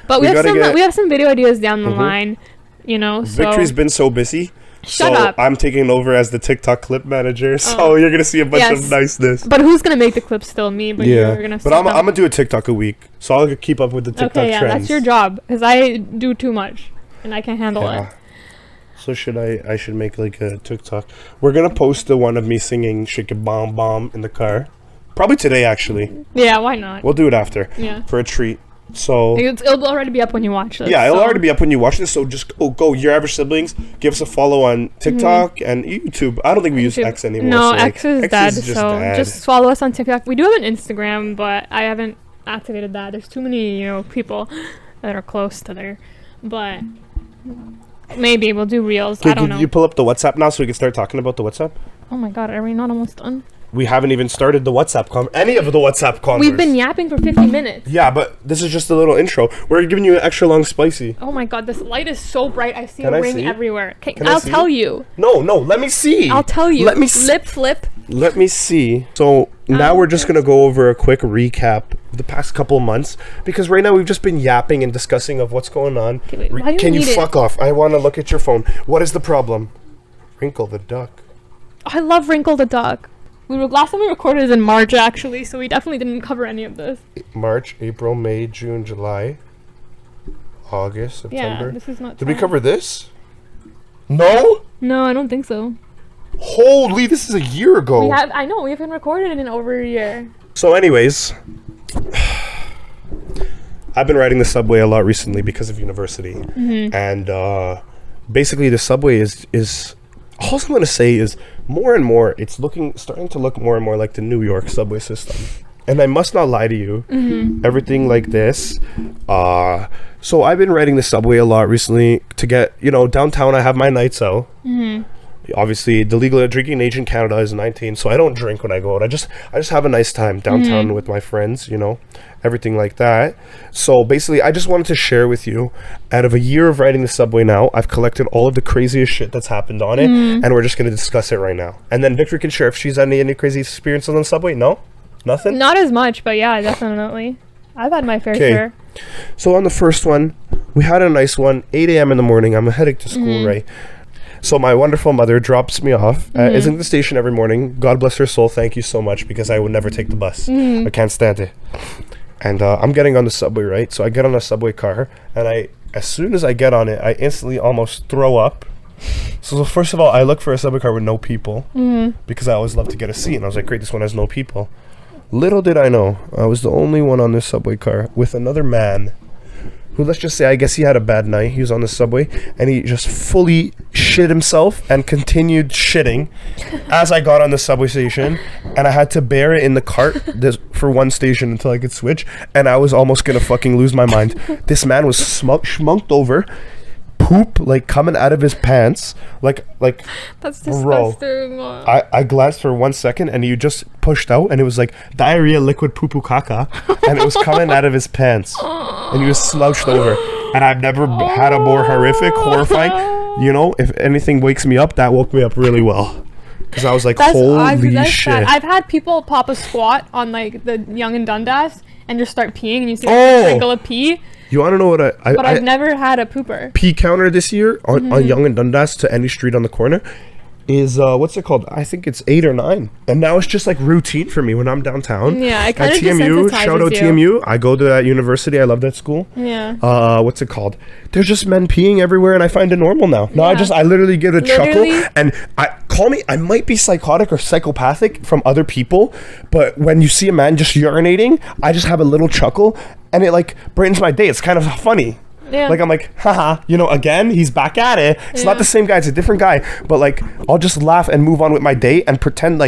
But we have some video ideas down the line, you know. So Victory's been so busy. Shut up. I'm taking over as the TikTok clip manager. So you're gonna see a bunch of niceness. But who's gonna make the clips? Still me. But you're gonna. But I'm gonna do a TikTok a week, so I'll keep up with the TikTok trends. That's your job, because I do too much, and I can't handle it. So I should make like a TikTok. We're gonna post the one of me singing "Shake It Bomb Bomb" in the car. Probably today, actually. Yeah, why not? We'll do it after. Yeah. For a treat. So it'll already be up when you watch this. Yeah, it'll already be up when you watch this. So just go Your Average Siblings. Give us a follow on TikTok and YouTube. I don't think we use X anymore. No, so X is dead. Just follow us on TikTok. We do have an Instagram, but I haven't activated that. There's too many, people that are close to there. But maybe we'll do reels. I don't know. You pull up the WhatsApp now so we can start talking about the WhatsApp? Oh my God, are we not almost done? We haven't even started the WhatsApp any of the WhatsApp convers. We've been yapping for 50 minutes. Yeah, but this is just a little intro. We're giving you an extra long spicy. Oh my God, this light is so bright. I see a ring everywhere. I'll tell you. No, let me see. I'll tell you. Let me see. Lip flip. Let me see. So now we're just going to go over a quick recap of the past couple months, because right now we've just been yapping and discussing of what's going on. Okay, wait, Can you fuck off? I want to look at your phone. What is the problem? Wrinkle the Duck. Oh, I love Wrinkle the Duck. Last time we recorded is in March, actually, so we definitely didn't cover any of this. March, April, May, June, July, August, September. Yeah, this is not. Did we cover this? No? No, I don't think so. Holy, this is a year ago. I know, we haven't recorded it in over a year. So anyways, I've been riding the subway a lot recently because of university. And basically the subway is all I'm going to say is more and more, it's starting to look more and more like the New York subway system. And I must not lie to you, everything like this. So I've been riding the subway a lot recently to get, downtown I have my nights out. Obviously, the legal drinking age in Canada is 19, so I don't drink when I go out. I just have a nice time downtown with my friends, everything like that. So basically, I just wanted to share with you, out of a year of riding the subway now, I've collected all of the craziest shit that's happened on it, and we're just going to discuss it right now. And then Victory can share if she's had any crazy experiences on the subway. No? Nothing? Not as much, but yeah, definitely. I've had my fair share. So on the first one, we had a nice one, 8 a.m. in the morning. I'm heading to school, right? So my wonderful mother drops me off at the station every morning. God bless her soul. Thank you so much, because I would never take the bus. I can't stand it. And I'm getting on the subway, right? So I get on a subway car, and as soon as I get on it, I instantly almost throw up. So first of all, I look for a subway car with no people, because I always love to get a seat. And I was like, great, this one has no people. Little did I know, I was the only one on this subway car with another man who, let's just say, I guess he had a bad night. He was on the subway, and he just fully shit himself and continued shitting as I got on the subway station, and I had to bear it in the cart for one station until I could switch, and I was almost gonna fucking lose my mind. This man was schmunked over, poop coming out of his pants, like that's disgusting. I glanced for 1 second, and he just pushed out, and it was like diarrhea, liquid poo poo caca, and it was coming out of his pants, and he was slouched over. And I've never had a more horrifying. If anything wakes me up, that woke me up really well, because I was like, holy shit. I've had people pop a squat on the Yonge and Dundas and just start peeing, and you see a sprinkle of pee. You want to know what But I've never had a pooper. Pee counter this year on Yonge and Dundas to any street on the corner is what's it called? I think it's 8 or 9, and now it's just routine for me when I'm downtown. Yeah, I kind of TMU. Shout out TMU. I go to that university. I love that school. Yeah. What's it called? There's just men peeing everywhere, and I find it normal now. No, I literally get a chuckle, and I might be psychotic or psychopathic from other people, but when you see a man just urinating, I just have a little chuckle, and it brightens my day. It's kind of funny. Yeah. I'm like, haha, again, he's back at it. It's not the same guy, it's a different guy. But I'll just laugh and move on with my day and pretend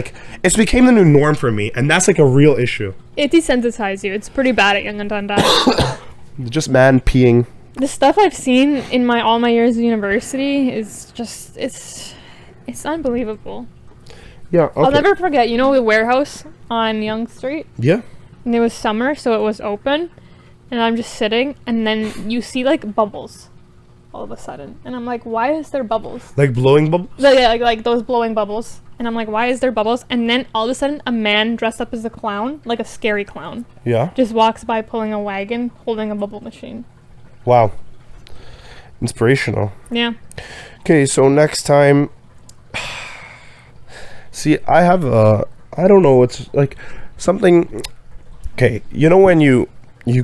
it's became the new norm for me. And that's a real issue. It desensitizes you. It's pretty bad at Yonge and Dundas. Just man peeing. The stuff I've seen in all my years of university is just, it's unbelievable. Yeah, okay. I'll never forget, the warehouse on Yonge Street? Yeah. And it was summer, so it was open. And I'm just sitting, and then you see bubbles all of a sudden, and I'm like, why is there bubbles? Blowing bubbles? Yeah, like those blowing bubbles. And I'm like, why is there bubbles? And then all of a sudden, a man dressed up as a clown, like a scary clown, just walks by pulling a wagon, holding a bubble machine. Wow. Inspirational. Yeah. Okay, so next time... See, I have I don't know, it's like something... Okay, you know when you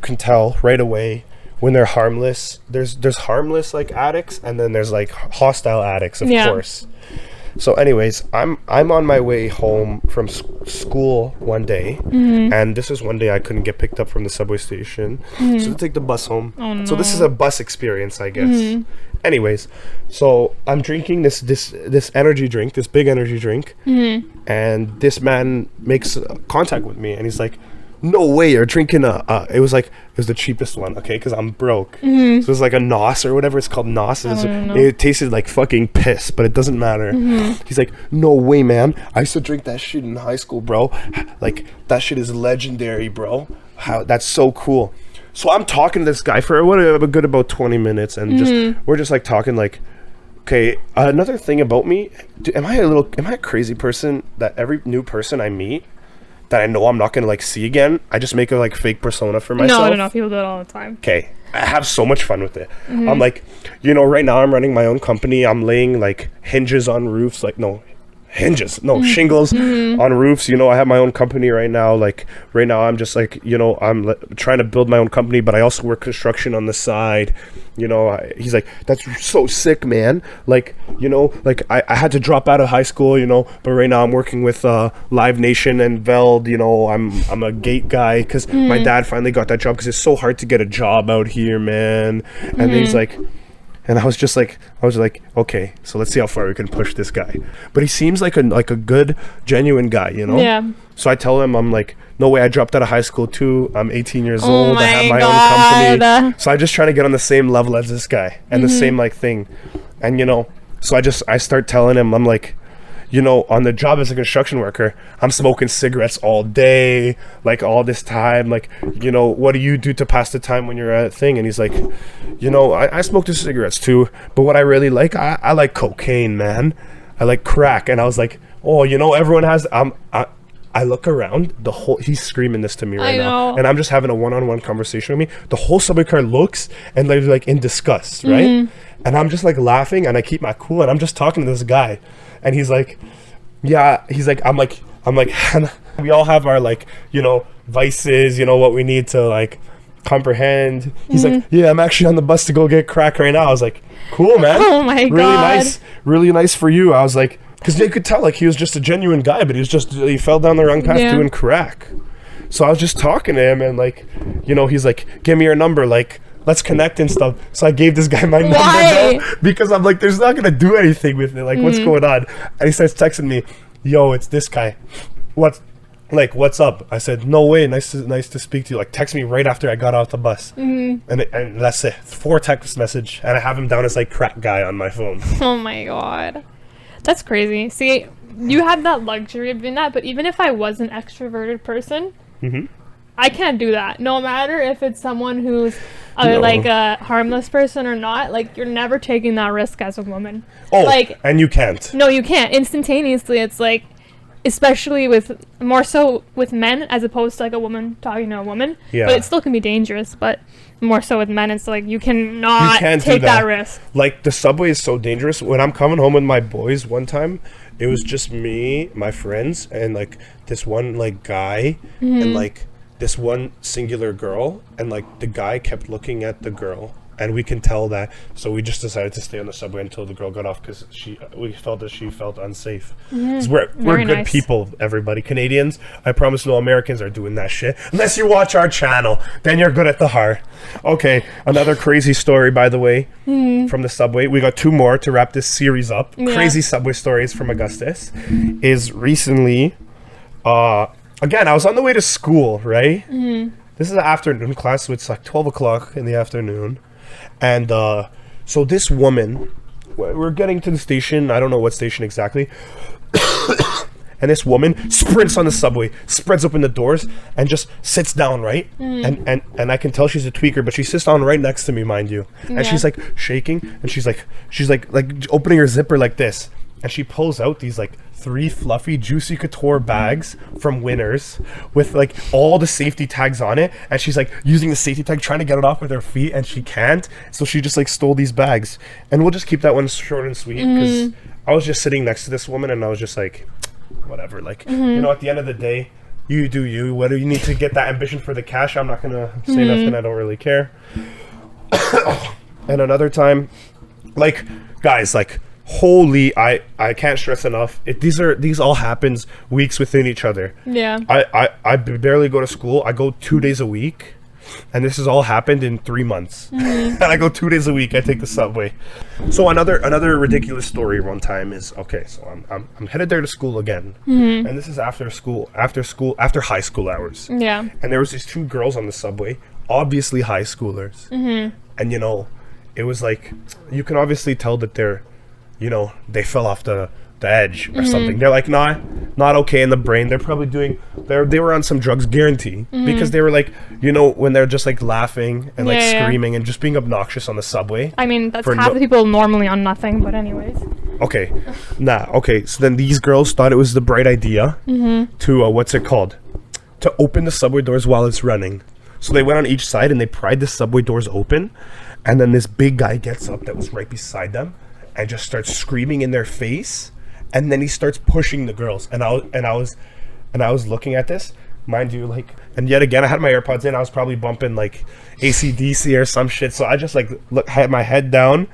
can tell right away when they're harmless? There's harmless, like, addicts, and then there's, like, hostile addicts, of course. So anyways, I'm on my way home from school one day, and this is one day I couldn't get picked up from the subway station, so I take the bus home. Oh, no. So this is a bus experience, I guess. Anyways, so I'm drinking this energy drink, this big energy drink, and this man makes contact with me, and he's like, no way, you're drinking it was the cheapest one, okay, because I'm broke. So it was like a NOS or whatever it's called, NOS. It tasted like fucking piss, but it doesn't matter. He's like, no way, man, I used to drink that shit in high school, bro. Like, that shit is legendary, bro. That's so cool. So I'm talking to this guy for a good about 20 minutes, and we're just like talking, like, okay, another thing about me, am I a crazy person that every new person I meet that I know I'm not gonna, like, see again, I just make a, like, fake persona for myself? No, people do it all the time. Okay, I have so much fun with it. I'm like, right now I'm running my own company. I'm laying, like, hinges on roofs, like, shingles on roofs. I have my own company right now. Like, right now I'm just like, I'm trying to build my own company, but I also work construction on the side. He's like, that's so sick, man. Like, I had to drop out of high school, but right now I'm working with Live Nation and Veld. I'm a gate guy because my dad finally got that job because it's so hard to get a job out here, man. And then he's like, and I was like, okay, so let's see how far we can push this guy. But he seems like a good, genuine guy, Yeah. So I tell him, I'm like, no way, I dropped out of high school too. I'm 18 years old. I have my own company. So I just try to get on the same level as this guy and the same, like, thing. And, so I start telling him, I'm like, on the job as a construction worker, I'm smoking cigarettes all day, like, all this time. Like, what do you do to pass the time when you're at a thing? And he's like, I smoke the cigarettes too, but what I really like, I like cocaine, man. I like crack. And I was like, oh, everyone has, I look around, he's screaming this to me right now, and I'm just having a one-on-one conversation with me. The whole subway car looks, and they're, like, in disgust, right? And I'm just, like, laughing, and I keep my cool, and I'm just talking to this guy. And he's like, yeah, I'm like, we all have our, like, vices, what we need to, like, comprehend. He's like, yeah, I'm actually on the bus to go get crack right now. I was like, cool, man. Oh my God. Really nice for you. I was like, because you could tell, like, he was just a genuine guy, but he fell down the wrong path doing crack. So I was just talking to him, and, like, he's like, give me your number, like, let's connect and stuff. So I gave this guy my number, though, because I'm like, there's not gonna do anything with it. Like, what's going on? And he starts texting me, yo, it's this guy. What's up? I said, no way, nice to speak to you. Like, text me right after I got off the bus. And that's it. 4 text message, and I have him down as, like, crack guy on my phone. Oh my God. That's crazy. See, you have that luxury of doing that, but even if I was an extroverted person, I can't do that. No matter if it's someone who's like a harmless person or not, like, you're never taking that risk as a woman. Oh, like, and you can't. No, you can't. Instantaneously, it's like, especially more so with men as opposed to, like, a woman talking to a woman. Yeah. But it still can be dangerous, but more so with men, it's like, you cannot take that risk. Like, the subway is so dangerous. When I'm coming home with my boys one time, it was just me, my friends, and, like, this one, like, guy, and, like, this one singular girl, and, like, the guy kept looking at the girl, and we can tell that. So we just decided to stay on the subway until the girl got off, because we felt that she felt unsafe. We're good people, everybody. Canadians, I promise no Americans are doing that shit unless you watch our channel, then you're good at the heart. Okay, another crazy story, by the way, from the subway. We got 2 more to wrap this series up. Crazy subway stories from Augustus. Is recently again, I was on the way to school, right? This is an afternoon class, so it's like 12 o'clock in the afternoon. And so this woman, we're getting to the station, I don't know what station exactly, and this woman sprints on the subway, spreads open the doors, and just sits down, right? And I can tell she's a tweaker, but she sits down right next to me, mind you. And she's, like, shaking, and she's like opening her zipper like this. and she pulls out these like 3 fluffy Juicy Couture bags from Winners with like all the safety tags on it, and she's like using the safety tag trying to get it off with her feet, and she can't, so she just like stole these bags. And we'll just keep that one short and sweet, because I was just sitting next to this woman and I was just like, whatever, like, you know, at the end of the day, you do you, whether you need to get that ambition for the cash, I'm not gonna say nothing, I don't really care. And another time, like, guys, like, holy, I can't stress enough, these all happens weeks within each other. Yeah. I barely go to school. I go 2 days a week, and this has all happened in 3 months. And I go 2 days a week. I take the subway. So another ridiculous story one time is, okay, so I'm headed there to school again, and this is after high school hours. Yeah. And there was these 2 girls on the subway, obviously high schoolers, and you know, it was like, you can obviously tell that they're, you know, they fell off the edge or something. They're like not okay in the brain. They're probably they were on some drugs, guarantee, because they were like, you know, when they're just like laughing and like screaming and just being obnoxious on the subway. I mean, that's half the people normally on nothing, but anyways. Okay. So then these girls thought it was the bright idea to to open the subway doors while it's running. So they went on each side and they pried the subway doors open, and then this big guy gets up that was right beside them and just starts screaming in their face, and then he starts pushing the girls. And I was looking at this, mind you, like, and yet again I had my AirPods in. I was probably bumping like AC/DC or some shit. So I just like had my head down,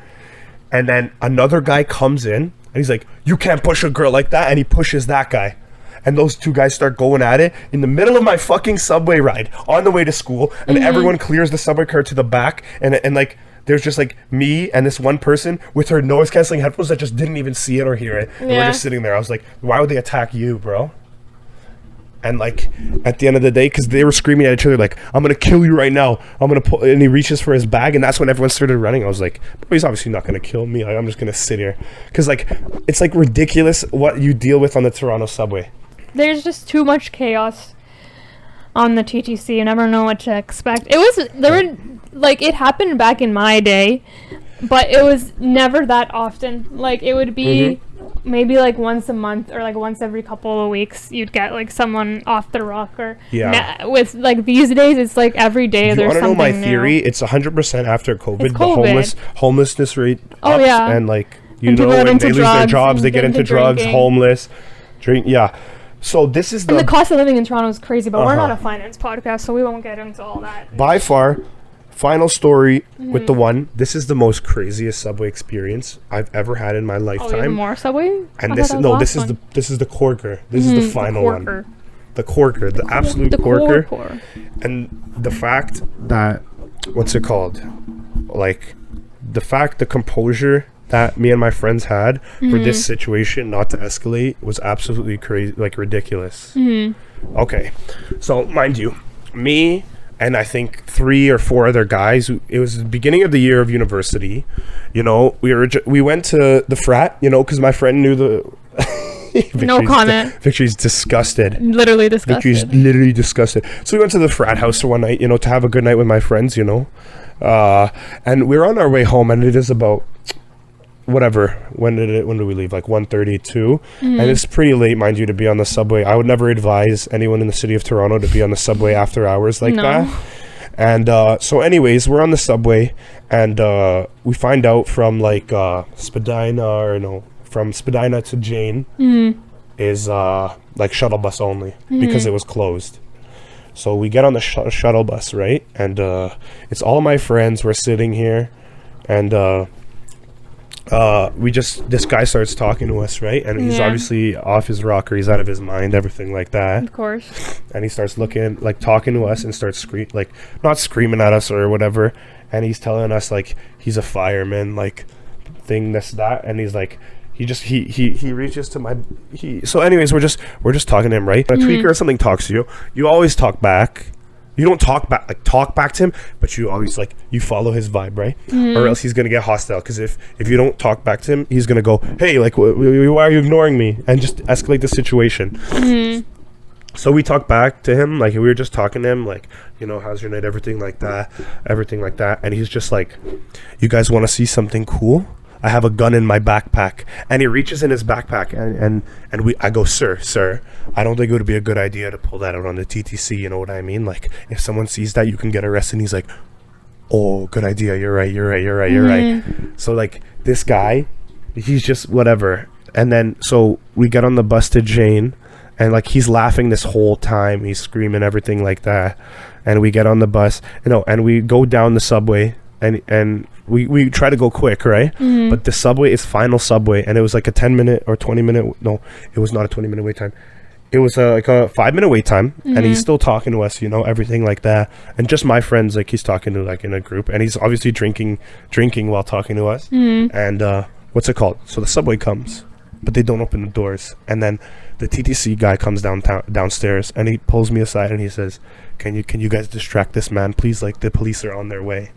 and then another guy comes in and he's like, "You can't push a girl like that," and he pushes that guy. And those 2 guys start going at it in the middle of my fucking subway ride on the way to school, and everyone clears the subway car to the back, and like there's just like me and this one person with her noise canceling headphones that just didn't even see it or hear it. And we're just sitting there. I was like, why would they attack you, bro? And like at the end of the day, because they were screaming at each other like, I'm gonna kill you right now, I'm gonna pull, and he reaches for his bag, and that's when everyone started running. I was like, he's obviously not gonna kill me, like, I'm just gonna sit here, because like it's like ridiculous what you deal with on the Toronto subway. There's just too much chaos on the TTC. You never know what to expect. It happened back in my day, but it was never that often. Like, it would be maybe like once a month or like once every couple of weeks you'd get like someone off the rock, or with like these days it's like every day there's something new. You want to know my theory? It's 100% after COVID. The homelessness rate ups, and like, you and know, when they lose their jobs, they get into drugs, homeless, drink. So this is and the cost of living in Toronto is crazy, but we're not a finance podcast, so we won't get into all that. By far, final story with the one. This is the most craziest subway experience I've ever had in my lifetime. Oh, more subway? And this is the corker. This is the final one. The corker, the absolute corker. And the fact that, what's it called? Like, the composure that me and my friends had for this situation not to escalate was absolutely crazy, like ridiculous. Okay, so mind you, me and I think 3 or 4 other guys, it was the beginning of the year of university, you know, we went to the frat, you know, because my friend knew the no comment. Victory's disgusted. Literally disgusted. Victory's literally disgusted. So we went to the frat house one night, you know, to have a good night with my friends, you know, and we were on our way home, and it is about whatever, when did we leave, like 1:32, and it's pretty late, mind you, to be on the subway. I would never advise anyone in the city of Toronto to be on the subway after hours like that. And so anyways, we're on the subway, and we find out from like from Spadina to Jane is like shuttle bus only, because it was closed. So we get on the shuttle bus, right, and it's all my friends. We're sitting here, and this guy starts talking to us, right, and he's obviously off his rocker, he's out of his mind, everything like that, of course, and he starts talking to us and starts not screaming at us or whatever, and he's telling us like he's a fireman, like thing, this, that, and he's like, he reaches to so anyways, we're just talking to him, right? A tweaker or something talks to you always talk back. You don't talk back to him, but you always you follow his vibe, right? Or else he's gonna get hostile, because if you don't talk back to him, he's gonna go, hey, like, why are you ignoring me, and just escalate the situation. So we talk back to him, like we were just talking to him, like, you know, how's your night, everything like that, and he's just like, you guys want to see something cool? I have a gun in my backpack. And he reaches in his backpack, and I go, sir, I don't think it would be a good idea to pull that out on the TTC. You know what I mean? Like, if someone sees that, you can get arrested. And he's like, oh, good idea. You're right. So, like, this guy, he's just whatever. And then, so we get on the bus to Jane, and, like, he's laughing this whole time. He's screaming, everything like that. And we get on the bus, and we go down the subway, and we try to go quick, right? But the subway is final subway, and it was like a 10-minute or 20-minute. No, it was not a 20-minute wait time. It was like a 5-minute wait time, and he's still talking to us, everything like that. And just my friends, like, he's talking to, like, in a group, and he's obviously drinking while talking to us. And what's it called? So the subway comes, but they don't open the doors, and then the TTC guy comes downstairs, and he pulls me aside, and he says, Can you guys distract this man, please? Like, the police are on their way.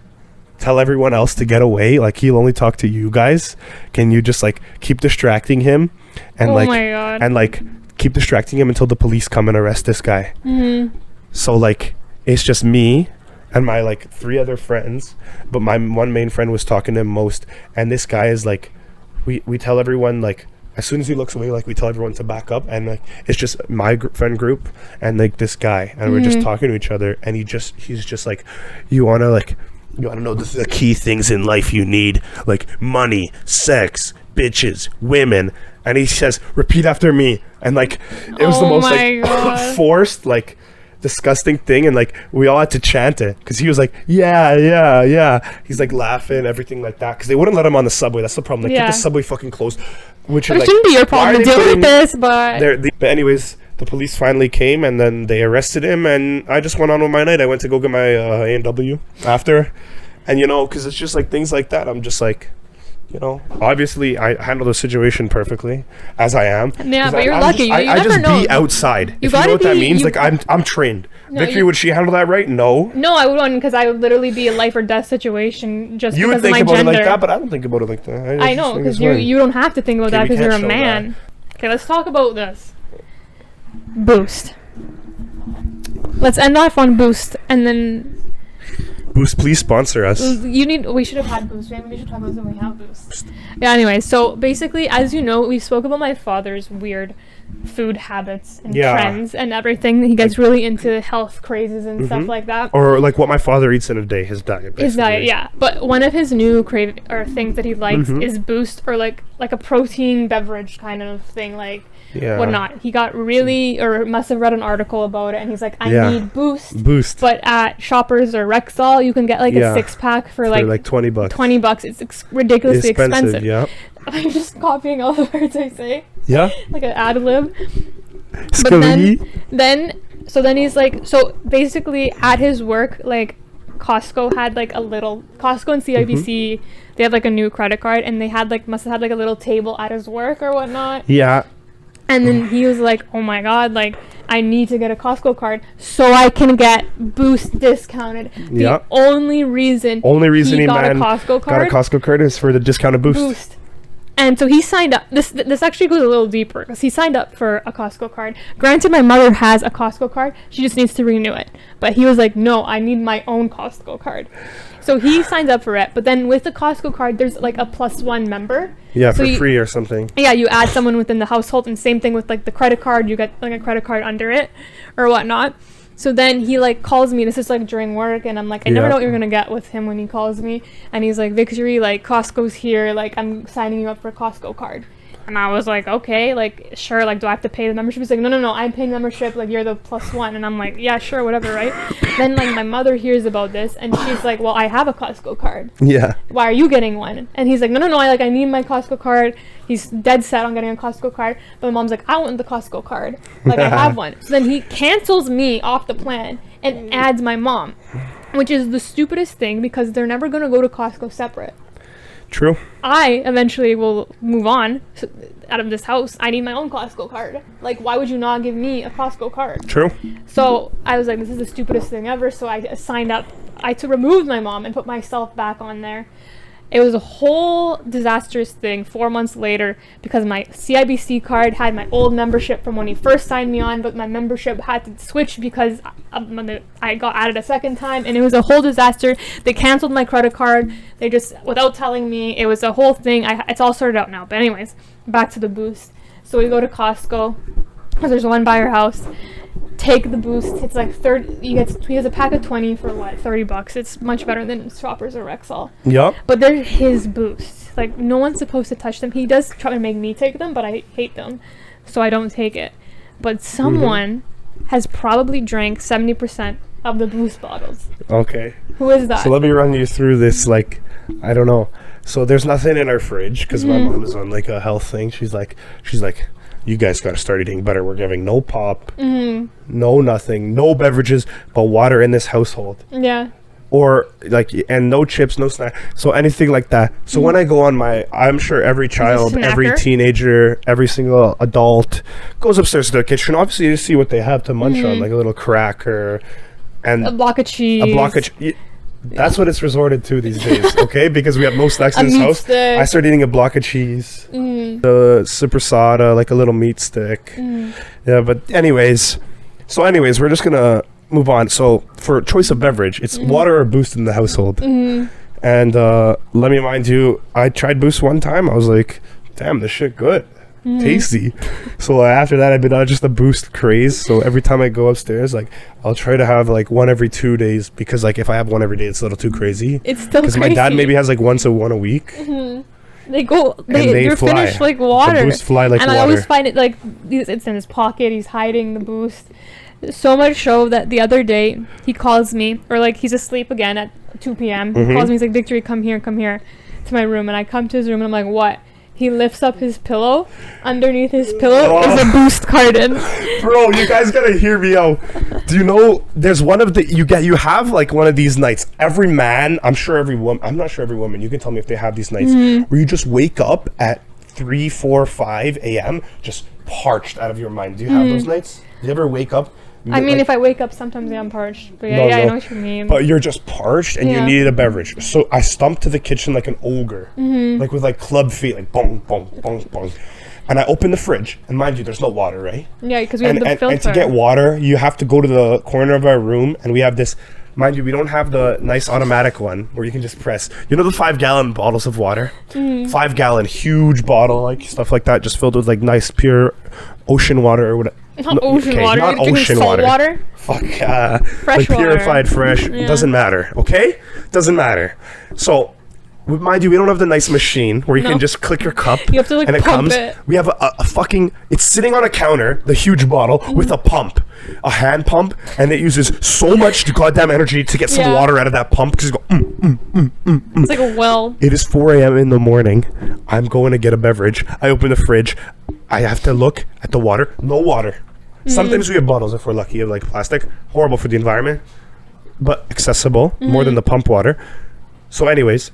Tell everyone else to get away. Like, he'll only talk to you guys. Can you just, like, keep distracting him, and my God. And like keep distracting him until the police come and arrest this guy. So, like, it's just me and my, like, 3 other friends, but my one main friend was talking to him most. And this guy is like, we tell everyone, like, as soon as he looks away, like, we tell everyone to back up, and, like, it's just my friend group and, like, this guy, and we're just talking to each other, and he's just like, you wanna know the key things in life you need, like money, sex, bitches, women. And he says, repeat after me. And, like, it was the most, like, forced, like, disgusting thing. And, like, we all had to chant it, because he was like, yeah. He's, like, laughing, everything like that, because they wouldn't let him on the subway. That's the problem. Like, get the subway fucking closed. Which but is, it shouldn't be your problem to deal with this, but anyways, the police finally came, and then they arrested him, and I just went on with my night. I went to go get my A&W after, and, because it's just, like, things like that. I'm just like, obviously I handle the situation perfectly, as I am. Yeah, but you're lucky. I just be outside. If you know what that means, like, I'm trained. No, Victory, would she handle that right? No, I wouldn't, because I would literally be a life or death situation just you because would think of my about gender. it like that, but I don't think about it like that. I know, because you don't have to think about that because you're a man. Okay, let's talk about this. Boost. Let's end off on Boost, and then Boost, please sponsor us. We should have had Boost. Maybe we should talk about when we have Boost. Yeah, anyway, so basically, as you know, we spoke about my father's weird food habits and trends and everything. He gets really into health crazes and stuff like that. Or, like, what my father eats in a day, his diet. Basically. His diet, yeah. But one of his new things that he likes is Boost, or like a protein beverage kind of thing, like whatnot. He got really, or must have read an article about it, and he's like, I need Boost. But at Shoppers or Rexall, you can get, like, a 6-pack for like $20. $20. It's ridiculously expensive. Yeah. I'm just copying all the words I say. Yeah. Like an ad lib. But then he's like, so basically at his work, like, Costco had, like, Costco and CIBC, they have, like, a new credit card, and they must have had, like, a little table at his work or whatnot. Yeah. And then he was like, oh my God, like, I need to get a Costco card so I can get Boost discounted. The only reason he got a Costco card is for the discounted Boost. And so he signed up. This actually goes a little deeper, because he signed up for a Costco card. Granted, my mother has a Costco card. She just needs to renew it. But he was like, no, I need my own Costco card. So he signs up for it. But then with the Costco card, there's, like, a +1 member. Yeah, so for free or something. Yeah, you add someone within the household. And same thing with, like, the credit card. You get, like, a credit card under it or whatnot. So then he, like, calls me. This is, like, during work, and I'm like, I never know what you're gonna get with him when he calls me. And he's like, Victory, like, Costco's here, like, I'm signing you up for a Costco card. And I was like, okay, like, sure, like, do I have to pay the membership? He's like, no, I'm paying membership, like, you're the +1. And I'm like, yeah, sure, whatever, right? Then, like, my mother hears about this, and she's like, well, I have a Costco card. Yeah. Why are you getting one? And he's like, no, I need my Costco card. He's dead set on getting a Costco card. But my mom's like, I want the Costco card. Like, I have one. So then he cancels me off the plan and adds my mom, which is the stupidest thing, because they're never going to go to Costco separate. True. I eventually will move on out of this house. I need my own Costco card. Like, why would you not give me a Costco card? True. So I was like, this is the stupidest thing ever. So I signed up. I remove my mom and put myself back on there. It was a whole disastrous thing 4 months later because my CIBC card had my old membership from when he first signed me on, but my membership had to switch because I got added a second time, and it was a whole disaster. They canceled my credit card. They just, without telling me, it was a whole thing. It's all sorted out now. But anyways, back to the Boost. So we go to Costco because there's one by our house. Take the Boost. It's like 30. He has a pack of 20 for what, $30. It's much better than Shoppers or Rexall. Yep. But they're his Boost. Like, no one's supposed to touch them. He does try to make me take them, but I hate them, so I don't take it. But someone has probably drank 70% of the Boost bottles. Okay. Who is that? So let me run you through this. Like, I don't know. So there's nothing in our fridge because my mom is on like a health thing. She's like, you guys got to start eating better. We're giving no pop, no nothing, no beverages, but water in this household. Yeah. Or like, and no chips, no snack. So anything like that. So when I go on I'm sure every child, every teenager, every single adult goes upstairs to the kitchen. Obviously, you see what they have to munch on, like a little cracker and a block of cheese. That's what it's resorted to these days, okay? Because we have no snacks in this house. Stick. I started eating a block of cheese, the super soda, like a little meat stick. Yeah, but anyways, we're just gonna move on. So for choice of beverage, it's water or Boost in the household. And let me remind you, I tried Boost one time. I was like, damn, this shit good. Tasty. So after that, I've been on just a Boost craze. So every time I go upstairs, like I'll try to have like one every 2 days, because like if I have one every day, it's a little too crazy. It's still crazy. Because my dad maybe has like one a week. They're finished like water. The Boost fly like and water. I always find it like it's in his pocket. He's hiding the Boost. So much so that the other day he calls me, or like he's asleep again at 2 p.m. He calls me. He's like, Victory, come here to my room. And I come to his room and I'm like, what? He lifts up his pillow. Underneath his pillow is a Boost carton. Bro, you guys gotta hear me out. Do you know there's one of the you have like one of these nights. Every man, I'm sure every woman, I'm not sure every woman, you can tell me if they have these nights where you just wake up at 3, 4, 5 a.m. just parched out of your mind. Do you have those nights? Do you ever wake up? I mean, if I wake up, sometimes I'm parched. But yeah, I know what you mean. But you're just parched and you needed a beverage. So I stumped to the kitchen like an ogre. Like with like club feet, like bong, bong, bong, bong. And I opened the fridge. And mind you, there's no water, right? Yeah, because we have the filter. And to get water, you have to go to the corner of our room. And we have this, mind you, we don't have the nice automatic one where you can just press. You know the 5-gallon bottles of water? 5-gallon, huge bottle, like stuff like that, just filled with like nice, pure ocean water or whatever. Not ocean water. Not ocean water. Fuck. Fresh like purified, water. fresh. Doesn't matter. Okay? Doesn't matter. So, mind you, we don't have the nice machine where you can just click your cup. You have to like and it pump comes. it. We have a fucking. It's sitting on a counter, the huge bottle with a pump, a hand pump, and it uses so much goddamn energy to get some water out of that pump because it's go. It's like a well. It is 4 a.m. in the morning. I'm going to get a beverage. I open the fridge. I have to look at the water. No water. Sometimes we have bottles if we're lucky of like plastic. Horrible for the environment, but accessible more than the pump water. So anyways,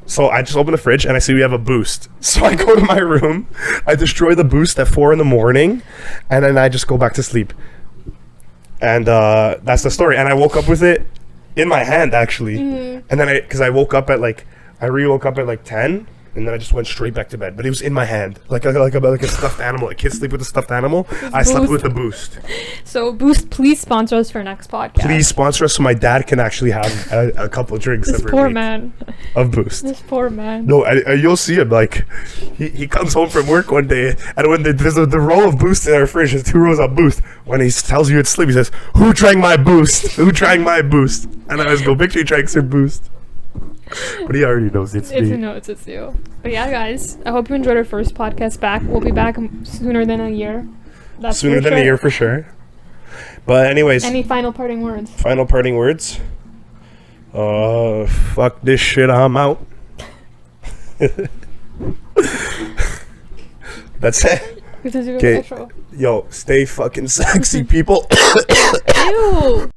so I just open the fridge and I see we have a Boost. So I go to my room. I destroy the Boost at 4 a.m. and then I just go back to sleep. And that's the story. And I woke up with it in my hand actually. And then because I woke up at like, I re-woke up at like 10. And then I just went straight back to bed. But it was in my hand. Like a stuffed animal. Like kids sleep with a stuffed animal. I slept with a Boost. So Boost, please sponsor us for next podcast. Please sponsor us so my dad can actually have a couple of drinks every week. This poor man. Of Boost. This poor man. No, you'll see him. Like, he comes home from work one day. And when there's the row of Boost in our fridge, there's 2 rows of Boost. When he tells you it's sleep, he says, who drank my Boost? Who drank my Boost? And I always go, Victory drinks her Boost. But he already knows it's me. It's you. But yeah, guys, I hope you enjoyed our first podcast back. We'll be back sooner than a year. That's sooner than a year for sure. But anyways. Any final parting words? Final parting words? Fuck this shit, I'm out. That's it. Okay. Yo, stay fucking sexy, people. Ew.